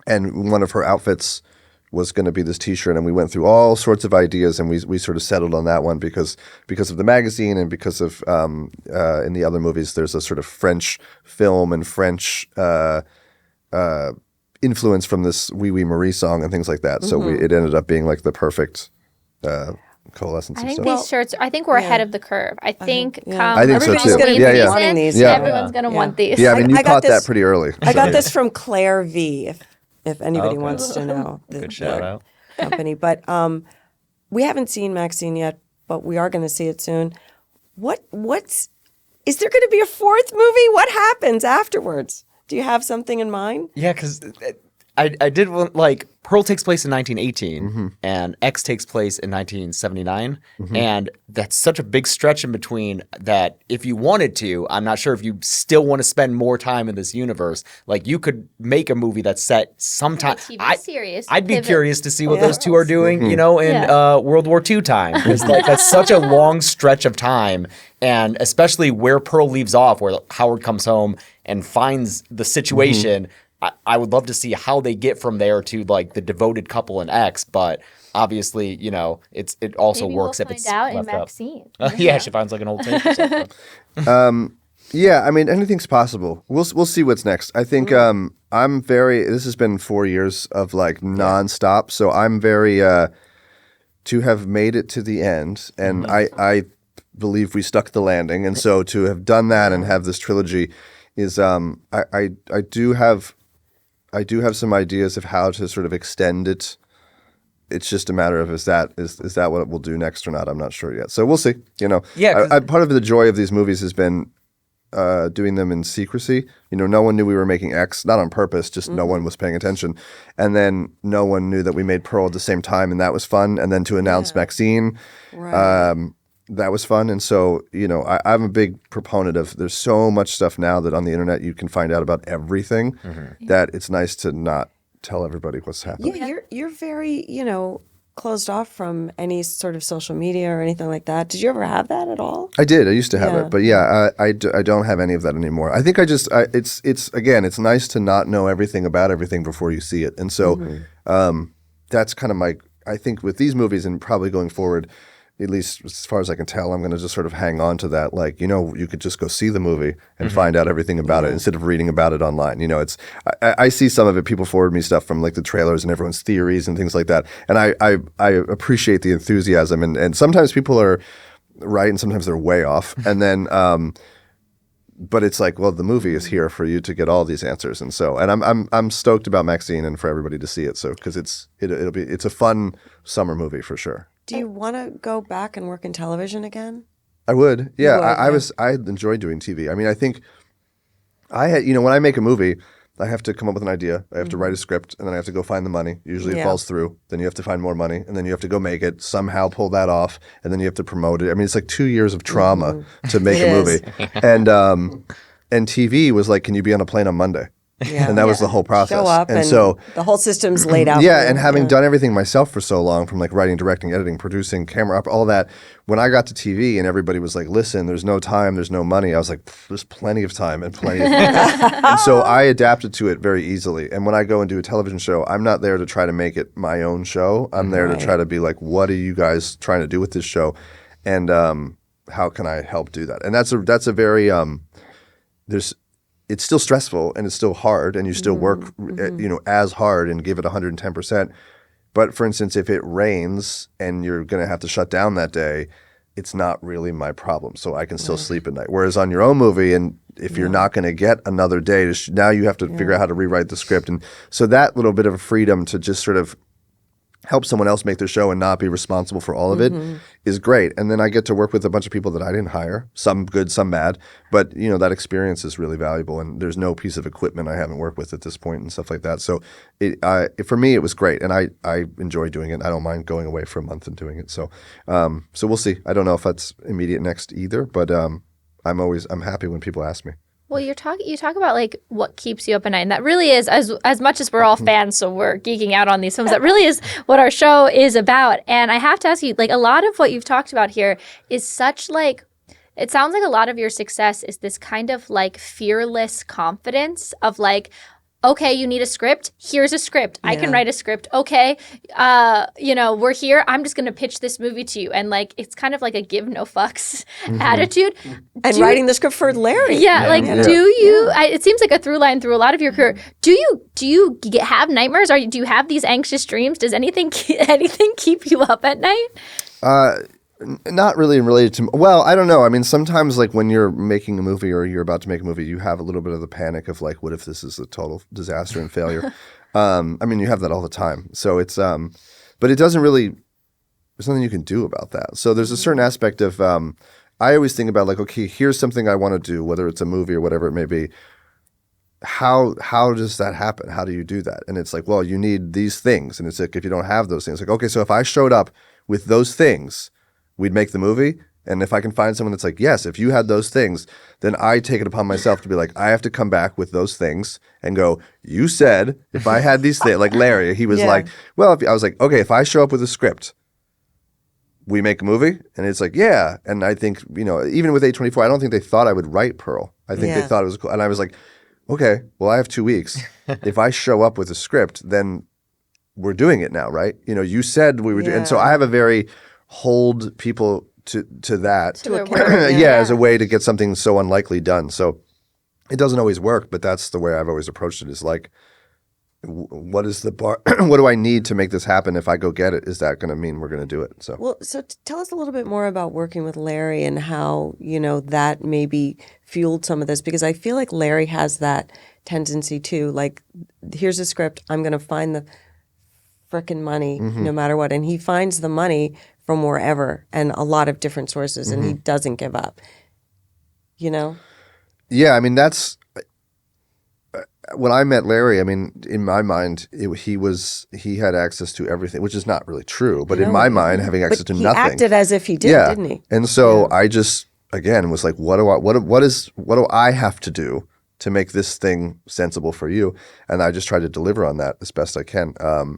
S1: And one of her outfits was going to be this T-shirt, and we went through all sorts of ideas, and we sort of settled on that one because of the magazine and because of in the other movies there's a sort of French film and French influence from this Wee Wee Marie song and things like that. So it ended up being like the perfect coalescence
S4: I
S1: of
S4: think
S1: stuff.
S4: these shirts. I think we're ahead of the curve. I think come
S1: I think so,
S4: Halloween
S1: too.
S2: Everybody's
S1: Yeah,
S2: gonna be
S1: yeah.
S2: wanting these.
S1: Yeah.
S4: Everyone's gonna want these.
S1: Yeah, I mean, you
S2: I got
S1: caught that
S2: this-
S1: pretty early.
S2: I got this from Claire V. If anybody
S3: Okay.
S2: wants to know the
S3: good shout out.
S2: company, but we haven't seen Maxine yet, but we are going to see it soon. What's is there going to be a fourth movie? What happens afterwards? Do you have something in mind?
S3: Yeah, because I did want, like, Pearl takes place in 1918 and X takes place in 1979. And that's such a big stretch in between that if you wanted to, I'm not sure if you still want to spend more time in this universe. Like, you could make a movie that's set sometime.
S4: TV series.
S3: I'd be
S4: Pivot.
S3: curious to see what those two are doing, you know, in
S4: Yeah.
S3: World War II time. Because like, that's such a long stretch of time. And especially where Pearl leaves off, where Howard comes home and finds the situation. I would love to see how they get from there to like the devoted couple in X, but obviously, you know, it also
S4: Maybe
S3: works
S4: we'll
S3: if it's
S4: find out in
S3: left up.
S4: Maxine.
S3: Yeah, she finds like an old tape or something.
S1: Yeah, I mean, anything's possible. We'll see what's next. I think I'm very. This has been 4 years of like nonstop, so I'm very to have made it to the end, and I believe we stuck the landing, and so to have done that and have this trilogy is I do have some ideas of how to sort of extend it. It's just a matter of is that what it will do next or not? I'm not sure yet. So we'll see. You know,
S3: Yeah, 'cause-
S1: part of the joy of these movies has been doing them in secrecy. You know, no one knew we were making X, not on purpose, just no one was paying attention. And then no one knew that we made Pearl at the same time, and that was fun. And then to announce Maxine, that was fun. And so, you know, I'm a big proponent of there's so much stuff now that on the internet you can find out about everything that it's nice to not tell everybody what's happening.
S2: Yeah, you're very, closed off from any sort of social media or anything like that. Did you ever have that at all?
S1: I did. I used to have
S2: Yeah.
S1: it, but yeah, I don't have any of that anymore. I think it's nice to not know everything about everything before you see it, and so that's kind of I think with these movies and probably going forward, at least as far as I can tell, I'm going to just sort of hang on to that. Like, you could just go see the movie and find out everything about it instead of reading about it online. You know, I see some of it. People forward me stuff from like the trailers and everyone's theories and things like that. And I appreciate the enthusiasm. And sometimes people are right and sometimes they're way off. And then, but it's like, well, the movie is here for you to get all these answers. And so, and I'm stoked about Maxine and for everybody to see it. So, because it's a fun summer movie for sure.
S2: Do you want to go back and work in television again?
S1: I would. Yeah,
S2: would,
S1: I enjoyed doing TV. I mean, I think I had, when I make a movie, I have to come up with an idea. I have to write a script, and then I have to go find the money. Usually it
S2: Yeah.
S1: falls through. Then you have to find more money, and then you have to go make it, somehow pull that off, and then you have to promote it. I mean, it's like 2 years of trauma to make
S2: It
S1: a
S2: is.
S1: movie. And TV was like, can you be on a plane on Monday?
S2: Yeah.
S1: And that was the whole process.
S2: Show up, and
S1: so
S2: the whole system's laid out.
S1: yeah,
S2: for
S1: and
S2: you.
S1: having done everything myself for so long, from like writing, directing, editing, producing, camera up, all that, when I got to TV and everybody was like, listen, there's no time, there's no money, I was like, there's plenty of time and plenty of money. And so I adapted to it very easily. And when I go and do a television show, I'm not there to try to make it my own show. I'm there to try to be like, what are you guys trying to do with this show? And how can I help do that? And that's a very it's still stressful and it's still hard, and you still work as hard and give it 110%. But for instance, if it rains and you're going to have to shut down that day, it's not really my problem. So I can still sleep at night. Whereas on your own movie, and if you're not going to get another day, now you have to figure out how to rewrite the script. And so that little bit of freedom to just sort of help someone else make their show and not be responsible for all of it is great. And then I get to work with a bunch of people that I didn't hire, some good, some bad. But, that experience is really valuable. And there's no piece of equipment I haven't worked with at this point and stuff like that. So for me, it was great. And I enjoy doing it. I don't mind going away for a month and doing it. So we'll see. I don't know if that's immediate next either, but I'm happy when people ask me.
S4: Well, you talk about like what keeps you up at night, and that really is as much as we're all fans, so we're geeking out on these films. That really is what our show is about. And I have to ask you, like, a lot of what you've talked about here is such like, it sounds like a lot of your success is this kind of like fearless confidence of like, okay, you need a script. Here's a script. I can write a script. Okay, we're here. I'm just going to pitch this movie to you. And like, it's kind of like a give no fucks attitude.
S2: And writing the script for Larry.
S4: Do you? It seems like a through line through a lot of your career. Do you have nightmares? Do you have these anxious dreams? Does anything keep you up at night?
S1: Not really related to, well, I don't know. I mean, sometimes like when you're making a movie or you're about to make a movie, you have a little bit of the panic of like, what if this is a total disaster and failure? I mean, you have that all the time. So it's, but it doesn't really, there's nothing you can do about that. So there's a certain aspect of, I always think about like, okay, here's something I want to do, whether it's a movie or whatever it may be. How does that happen? How do you do that? And it's like, well, you need these things. And it's like, if you don't have those things, like, okay, so if I showed up with those things, we'd make the movie. And if I can find someone that's like, yes, if you had those things, then I take it upon myself to be like, I have to come back with those things and go, you said if I had these things, like Larry, he was like, well, I was like, okay, if I show up with a script, we make a movie? And it's like, yeah. And I think, even with A24, I don't think they thought I would write Pearl. I think they thought it was cool. And I was like, okay, well, I have 2 weeks. If I show up with a script, then we're doing it now, right? You said we were doing, and so I have a very hold people to that
S4: To their word,
S1: as a way to get something so unlikely done. So it doesn't always work, but that's the way I've always approached it, is like, what is the bar? What do I need to make this happen? If I go get it, is that going to mean we're going to do it? So
S2: Tell us a little bit more about working with Larry and how that maybe fueled some of this, because I feel like Larry has that tendency too. Like, here's a script, I'm going to find the frickin' money no matter what, and he finds the money from wherever and a lot of different sources, and he doesn't give up.
S1: Yeah, I mean, that's when I met Larry. I mean, in my mind, he had access to everything, which is not really true. But in my mind, having access to nothing,
S2: he acted as if he did, didn't he?
S1: And so I just again was like, what do I have to do to make this thing sensible for you? And I just try to deliver on that as best I can.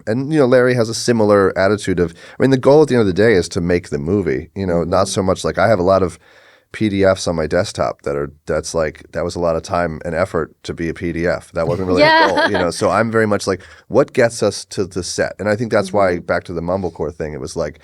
S1: And Larry has a similar attitude of, I mean, the goal at the end of the day is to make the movie. Not so much like I have a lot of PDFs on my desktop that was a lot of time and effort to be a PDF. That wasn't really a goal, So I'm very much like, what gets us to the set? And I think that's why, back to the mumblecore thing, it was like,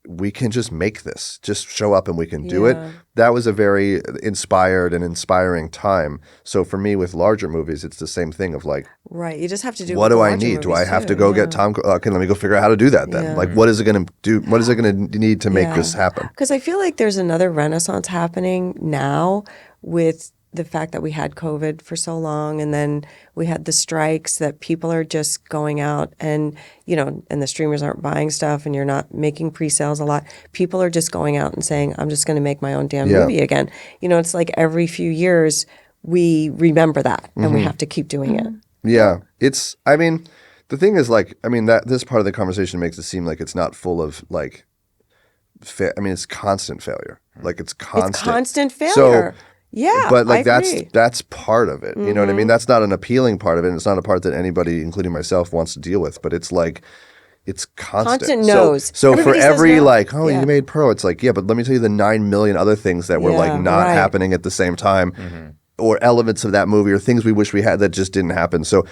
S1: we can just make this, just show up and we can do it. That was a very inspired and inspiring time. So for me with larger movies, it's the same thing of like,
S2: right, you just have to do
S1: what do I need? Do I have to go get Tom? Okay, let me go figure out how to do that then. Like, what is it going to do? What is it going to need to make this happen?
S2: Because I feel like there's another renaissance happening now with the fact that we had COVID for so long, and then we had the strikes, that people are just going out and, and the streamers aren't buying stuff and you're not making pre-sales a lot. People are just going out and saying, I'm just going to make my own damn movie again. It's like every few years we remember that and we have to keep doing it.
S1: Yeah. I mean, the thing is like, I mean, that this part of the conversation makes it seem like it's not full of like, it's constant failure. Like it's constant.
S2: It's constant failure.
S1: So,
S2: Yeah,
S1: but like
S2: I agree.
S1: that's part of it. You know what I mean? That's not an appealing part of it. And it's not a part that anybody, including myself, wants to deal with. But it's like it's constant.
S2: Constant no's.
S1: So for
S2: Everybody says
S1: every
S2: no.
S1: like, oh,
S2: Yeah.
S1: you made Pro, it's like, yeah, but let me tell you the 9 million other things that were like
S2: Yeah,
S1: not
S2: right.
S1: happening at the same time. Or elements of that movie, or things we wish we had that just didn't happen. So,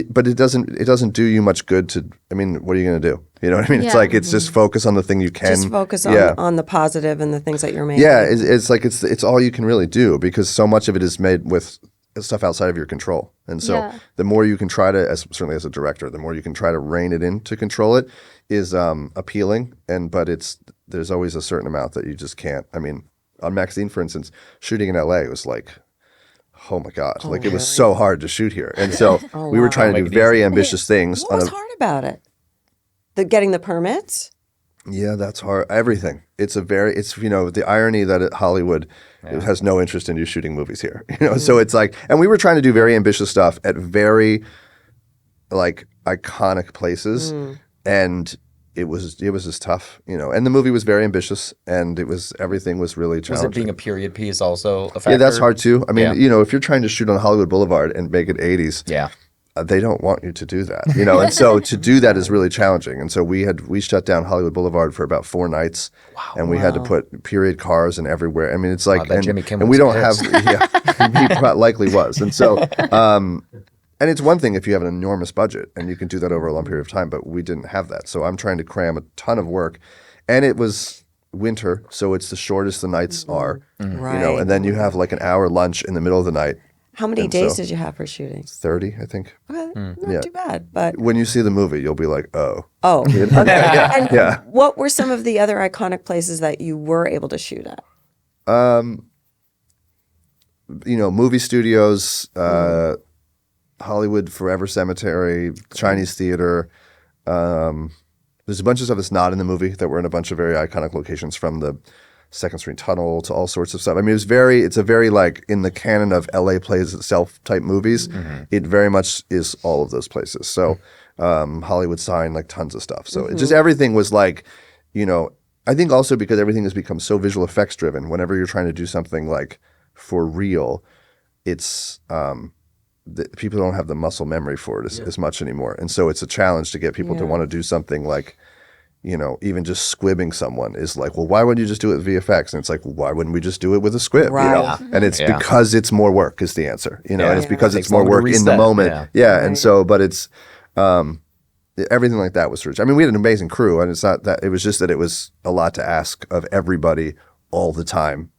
S1: but it doesn't do you much good to. I mean, what are you going to do? You know what I mean? It's
S4: Yeah.
S1: like it's just focus on the thing you can.
S2: Just focus on the positive and the things that you're making.
S1: Yeah, it's like it's all you can really do because so much of it is made with stuff outside of your control. And so
S4: Yeah.
S1: the more you can try to, certainly as a director, the more you can try to rein it in to control it is appealing. But there's always a certain amount that you just can't. I mean, on Maxine, for instance, shooting in LA was like, oh my God, like it was so hard to shoot here. And so we were trying to do very ambitious things.
S2: What was hard about it? Getting the permits?
S1: Yeah, that's hard. Everything. It's the irony that Hollywood has no interest in you shooting movies here. So it's like, and we were trying to do very ambitious stuff at very like iconic places, and it was just tough, And the movie was very ambitious, and everything was really challenging.
S3: Was it being a period piece also a factor?
S1: Yeah, that's hard too. I mean,
S3: Yeah.
S1: if you're trying to shoot on Hollywood Boulevard and make it 80s,
S3: Yeah.
S1: they don't want you to do that, And so to do that is really challenging. And so we shut down Hollywood Boulevard for about 4 nights, and we had to put period cars and everywhere. I mean, it's like,
S3: bet Jimmy Kimmel
S1: and we
S3: was
S1: don't have, he likely was. And so, and it's one thing if you have an enormous budget and you can do that over a long period of time, but we didn't have that. So I'm trying to cram a ton of work, and it was winter, so it's the shortest the nights are,
S2: Right.
S1: and then you have like an hour lunch in the middle of the night.
S2: How many
S1: And
S2: days
S1: so-
S2: did you have for shooting?
S1: 30, I think.
S2: Okay, not
S1: Yeah.
S2: too bad. But
S1: When you see the movie, you'll be like, oh.
S2: okay. And
S1: Yeah.
S2: what were some of the other iconic places that you were able to shoot at?
S1: Movie studios, Hollywood Forever Cemetery, Chinese Theater. There's a bunch of stuff that's not in the movie that were in a bunch of very iconic locations, from the Second Street Tunnel to all sorts of stuff. I mean, it's a very like in the canon of LA plays itself type movies. It very much is all of those places. So Hollywood Sign, like tons of stuff. So it just everything was like, I think also because everything has become so visual effects driven. Whenever you're trying to do something like for real, it's people don't have the muscle memory for it as much anymore. And so it's a challenge to get people to want to do something like, even just squibbing someone is like, well, why wouldn't you just do it with VFX? And it's like, well, why wouldn't we just do it with a squib?
S2: Right.
S1: And it's because it's more work is the answer, and it's because it's
S3: Takes
S1: more
S3: longer to
S1: work in the
S3: reset.
S1: moment. Yeah. And so, but it's, everything like that was sort of, I mean, we had an amazing crew, and it's not that, it was just that it was a lot to ask of everybody all the time,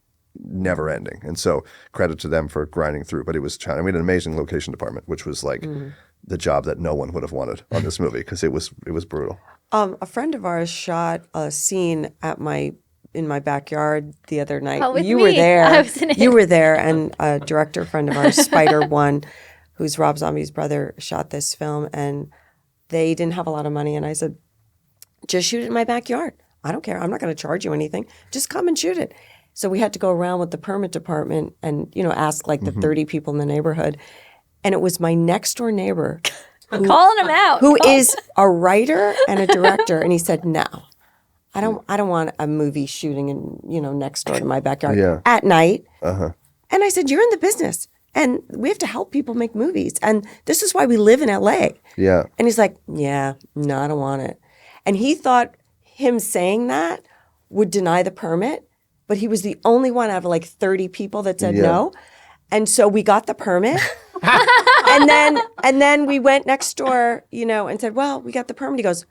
S1: never ending. And so credit to them for grinding through, but it was challenging. We had an amazing location department, which was like the job that no one would have wanted on this movie because it was brutal.
S2: A friend of ours shot a scene in my backyard the other night.
S4: Oh, with
S2: you
S4: me.
S2: were there.
S4: I was in it.
S2: You were there, and a director friend of ours, Spider One, who's Rob Zombie's brother, shot this film, and they didn't have a lot of money. And I said, just shoot it in my backyard. I don't care. I'm not going to charge you anything. Just come and shoot it. So we had to go around with the permit department and ask like the 30 people in the neighborhood, and it was my next door neighbor.
S4: Calling him out.
S2: Who is a writer and a director, and he said, "No, I don't want a movie shooting in next door to my backyard at night." And I said, "You're in the business, and we have to help people make movies, and this is why we live in LA."
S1: Yeah.
S2: And he's like, "Yeah, no, I don't want it," and he thought him saying that would deny the permit, but he was the only one out of like 30 people that said no, and so we got the permit. and then we went next door, and said, "Well, we got the permit." He goes,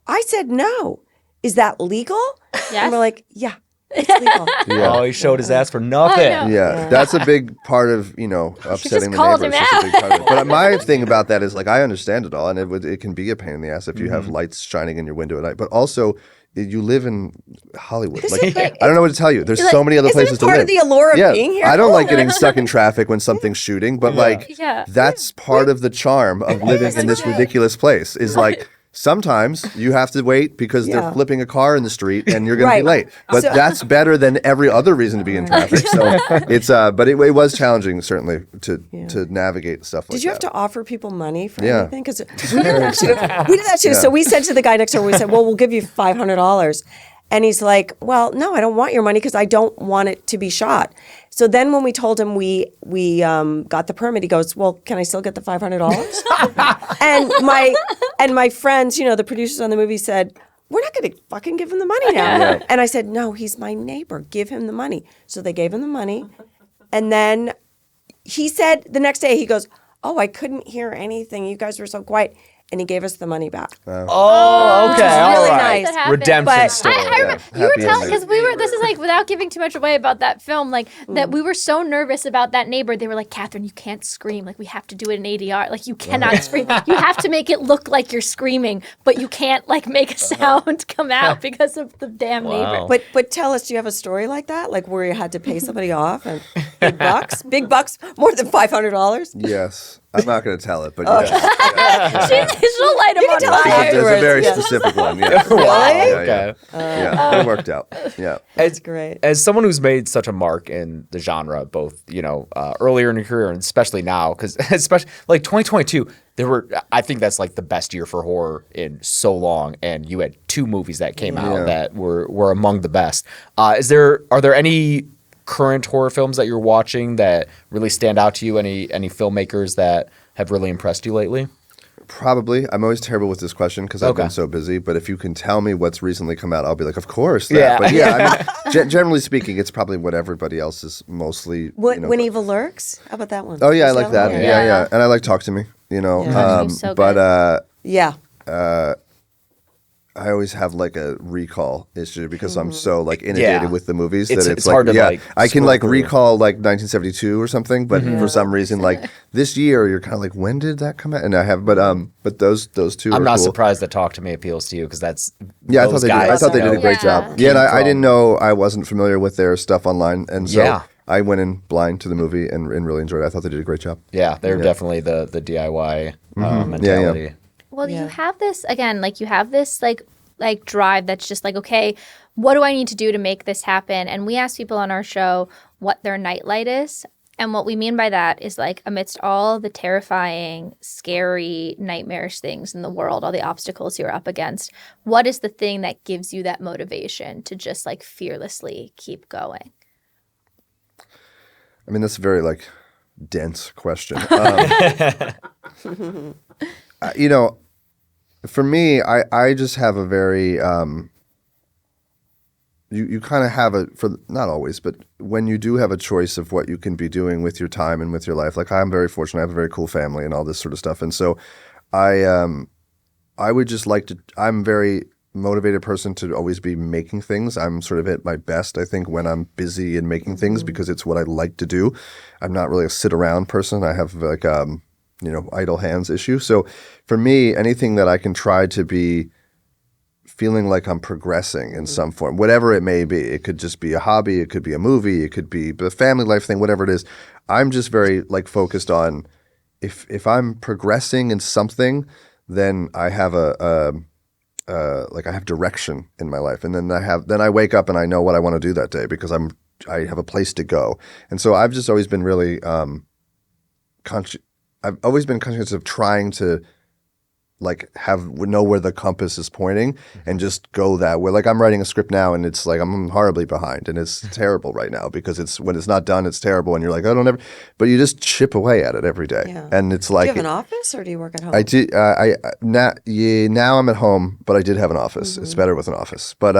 S2: "I said no. Is that legal?"
S4: Yes.
S2: And we're like, "Yeah, it's legal."
S1: Yeah.
S3: Oh, he showed his ass for nothing.
S4: I know.
S1: Yeah, that's a big part of upsetting the
S4: called
S1: neighbors.
S4: him
S1: It's a big part of it. But my thing about that is like I understand it all, and it can be a pain in the ass if you have lights shining in your window at night. But also, you live in Hollywood. Like,
S2: is like-
S1: I don't know what to tell you. There's so many other
S2: isn't it
S1: places to
S2: part
S1: live.
S2: of the allure of being here?
S1: I don't like getting stuck in traffic when something's shooting, but like
S4: Yeah.
S1: that's part of the charm of living in this ridiculous place. Is like. Sometimes you have to wait because they're flipping a car in the street and you're going to be
S2: Right.
S1: late. But that's better than every other reason to be in traffic. So it's but it was challenging certainly to navigate stuff like that.
S2: Did you have to offer people money for
S1: Yeah.
S2: anything? Because we did that too. So we said to the guy next door, we said, "Well, we'll give you $500." And he's like, well, no, I don't want your money because I don't want it to be shot. So then when we told him we got the permit, he goes, well, can I still get the $500? and my friends, the producers on the movie said, we're not going to fucking give him the money now.
S1: Yeah.
S2: And I said, no, he's my neighbor. Give him the money. So they gave him the money. And then he said the next day, he goes, oh, I couldn't hear anything. You guys were so quiet. And he gave us the money back.
S3: Oh, okay. All
S2: really
S3: right.
S2: nice.
S3: Redemption
S2: But
S3: story.
S4: I remember you were
S1: Happy
S4: telling
S1: ending.
S4: because this is like without giving too much away about that film, like that we were so nervous about that neighbor. They were like, Catherine, you can't scream. Like we have to do it in ADR. Like you cannot scream. You have to make it look like you're screaming, but you can't like make a sound come out because of the damn neighbor.
S2: But tell us, do you have a story like that? Like where you had to pay somebody off and big bucks, more than $500?
S1: Yes. I'm not going to tell it, but yes.
S4: She'll light him on
S2: tell us
S4: fire.
S1: There's a very
S2: Yeah.
S1: specific one. Yeah.
S2: Really?
S1: Yeah, yeah. It worked out. Yeah.
S2: That's great.
S3: As someone who's made such a mark in the genre, both earlier in your career and especially now, because especially like 2022, I think that's like the best year for horror in so long, and you had 2 movies that came out that were among the best. Are there any current horror films that you're watching that really stand out to you? Any filmmakers that have really impressed you lately?
S1: Probably. I'm always terrible with this question because I've been so busy. But if you can tell me what's recently come out, I'll be like, of course. That.
S3: Yeah.
S1: But yeah, I mean, generally speaking, it's probably what everybody else is mostly.
S2: When Evil Lurks? How about that one?
S1: Oh yeah, I
S2: Is
S1: like that.
S2: one?
S1: Yeah. And I like Talk to Me.
S4: So
S1: but
S4: good.
S2: Yeah.
S1: I always have like a recall issue because I'm so like inundated with the movies that it's like,
S3: hard to like
S1: I can like
S3: scroll through.
S1: recall like 1972 or something, but for some reason like this year you're kind of like, when did that come out? And I have, but those 2
S3: I'm
S1: are
S3: not
S1: cool.
S3: surprised that Talk to Me appeals to you because that's
S1: Yeah, I thought they did a great
S4: Yeah.
S1: job. Yeah, and I didn't know, I wasn't familiar with their stuff online, and so
S3: Yeah.
S1: I went in blind to the movie and really enjoyed it. I thought they did a great job.
S3: Yeah, they're definitely the DIY mentality.
S4: Well, you have this again, like you have this like drive that's just like, okay, what do I need to do to make this happen? And we ask people on our show what their nightlight is. And what we mean by that is like amidst all the terrifying, scary, nightmarish things in the world, all the obstacles you're up against, what is the thing that gives you that motivation to just like fearlessly keep going?
S1: I mean, that's a very like dense question. For me, I just have a very you kind of have for not always, but when you do have a choice of what you can be doing with your time and with your life, like I'm very fortunate, I have a very cool family and all this sort of stuff, and so I would just like to. I'm a very motivated person to always be making things. I'm sort of at my best, I think, when I'm busy and making things because it's what I like to do. I'm not really a sit around person. I have like idle hands issue. So for me, anything that I can try to be feeling like I'm progressing in some form, whatever it may be, it could just be a hobby, it could be a movie, it could be a family life thing, whatever it is. I'm just very like focused on if I'm progressing in something, then I have I have direction in my life, and then I wake up and I know what I want to do that day because I have a place to go, and so I've just always been really I've always been conscious of trying to like know where the compass is pointing and just go that way. Like I'm writing a script now and it's like I'm horribly behind and it's terrible right now because when it's not done, it's terrible and you're like, I don't ever, but you just chip away at it every day.
S2: Yeah.
S1: And it's like,
S2: Do you have an office or do you work at home?
S1: I did. Now I'm at home, but I did have an office. It's better with an office, but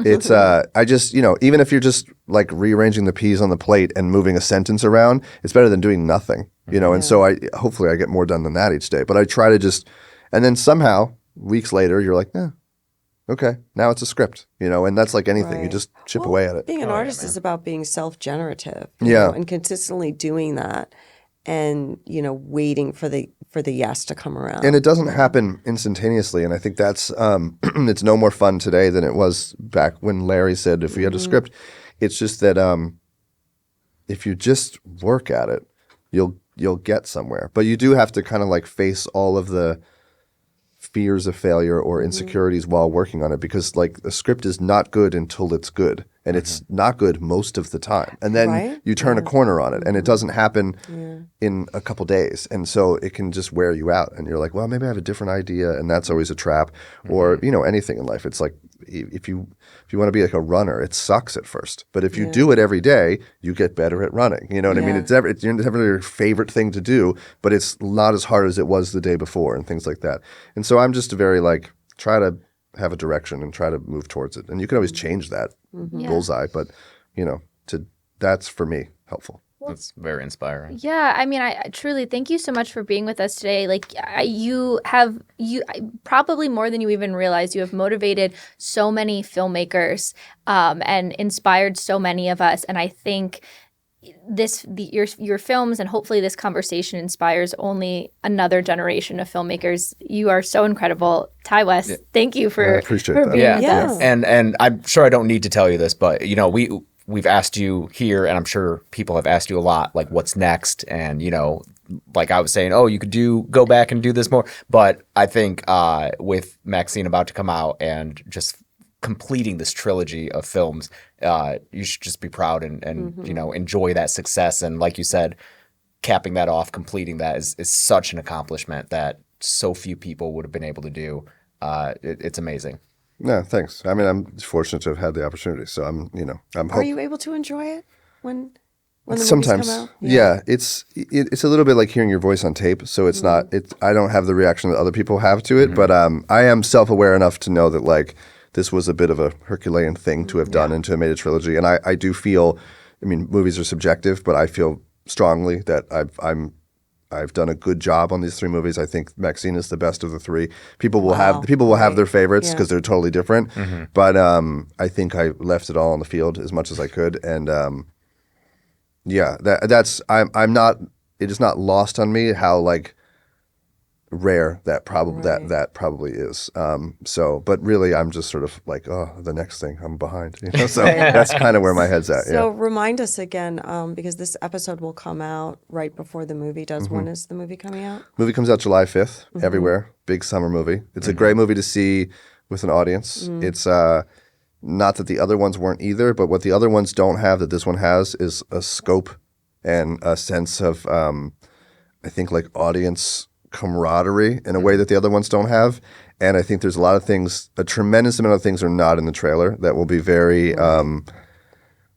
S1: it's I just even if you're just like rearranging the peas on the plate and moving a sentence around, it's better than doing nothing. And so hopefully I get more done than that each day. But I try to just, and then somehow weeks later you're like, okay, now it's a script. And that's like anything. You
S2: Right.
S1: just chip away at it.
S2: Being an artist is about being self-generative.
S1: Yeah.
S2: And consistently doing that, and waiting for the yes to come around.
S1: And it doesn't happen instantaneously. And I think that's it's no more fun today than it was back when Larry said if we had a script. It's just that if you just work at it, you'll get somewhere. But you do have to kind of like face all of the fears of failure or insecurities while working on it, because like the script is not good until it's good. and it's not good most of the time. And then
S2: Right?
S1: you turn a corner on it, and it doesn't happen in a couple days. And so it can just wear you out. And you're like, well, maybe I have a different idea, and that's always a trap. Or, anything in life. It's like if you want to be like a runner, it sucks at first. But if you do it every day, you get better at running. You know what I mean? It's never your favorite thing to do, but it's not as hard as it was the day before and things like that. And so I'm just very like, try to have a direction and try to move towards it. And you can always change that bullseye, but that's for me helpful.
S3: That's very inspiring.
S4: Yeah, I mean, I truly thank you so much for being with us today. Like, you probably more than you even realize, you have motivated so many filmmakers and inspired so many of us. And I think your films and hopefully this conversation inspires only another generation of filmmakers. You are so incredible, Ty West. Thank you for being with us.
S3: And I'm sure I don't need to tell you this, but we've asked you here, and I'm sure people have asked you a lot, like what's next, and like I was saying, oh, you could go back and do this more. But I think with Maxine about to come out and just completing this trilogy of films, you should just be proud and enjoy that success. And like you said, capping that off, completing that is such an accomplishment that so few people would have been able to do. It's amazing.
S1: No, thanks. I mean, I'm fortunate to have had the opportunity. So I'm
S2: Are you able to enjoy it when the
S1: sometimes
S2: movies come out?
S1: Yeah, it's a little bit like hearing your voice on tape. So it's not. I don't have the reaction that other people have to it, but I am self-aware enough to know that like this was a bit of a Herculean thing to have done and to have made a trilogy. And I do feel, I mean, movies are subjective, but I feel strongly that I've done a good job on these 3 movies. I think Maxine is the best of the 3. People will have their favorites because they're totally different. But I think I left it all on the field as much as I could. And I'm not. It is not lost on me how like rare that probably is. But really, I'm just sort of like, oh, the next thing, I'm behind. So that's kind of where my head's at.
S2: So remind us again, because this episode will come out right before the movie does. When is the movie coming out?
S1: Movie comes out July 5th, everywhere. Big summer movie. It's a great movie to see with an audience. It's not that the other ones weren't either, but what the other ones don't have that this one has is a scope and a sense of, I think, like audience camaraderie in a way that the other ones don't have. And I think there's a tremendous amount of things are not in the trailer that will be very,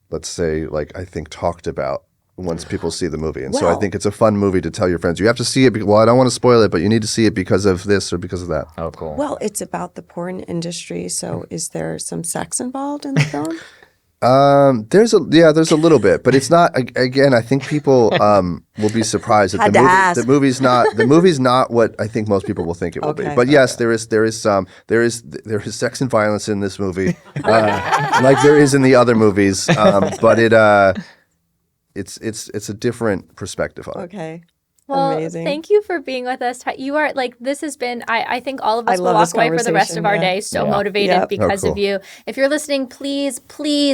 S1: let's say, like I think talked about once people see the movie. And so I think it's a fun movie to tell your friends. You have to see it. Well, I don't want to spoil it, but you need to see it because of this or because of that.
S3: Oh, cool.
S2: Well, it's about the porn industry. So is there some sex involved in the film?
S1: There's a little bit, but it's not. Again, I think people will be surprised that the movie's not what I think most people will think it will be. But yes, there is sex and violence in this movie, like there is in the other movies. But it's a different perspective on it.
S2: Okay.
S4: Well,
S2: Amazing.
S4: Thank you for being with us. You are like, this has been, I think all of us will walk away for the rest of our day so motivated because of you. If you're listening, please,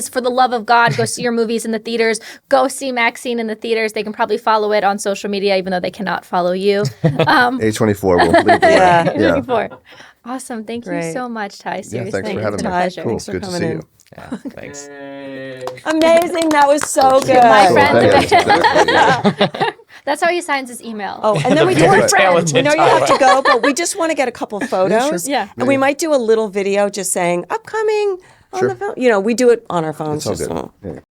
S4: for the love of God, go see your movies in the theaters. Go see Maxine in the theaters. They can probably follow it on social media, even though they cannot follow you.
S1: A24 will lead the way.
S4: A24. Awesome. Thank you so much, Ty. Seriously.
S1: Thanks for having me.
S4: Pleasure.
S1: Cool.
S2: Thanks for
S1: Good to
S2: coming
S1: see
S2: in.
S1: you.
S3: Yeah, thanks.
S2: Amazing. That was so good.
S4: My
S1: Cool.
S4: friend. That's how he signs his email.
S2: Oh, and then we do
S3: Very
S2: we
S3: talented
S2: know you have to go, but we just want to get a couple photos.
S4: Yeah.
S2: And we might do a little video just saying upcoming on the film. We do it on our phones.
S1: It's all good. Yeah.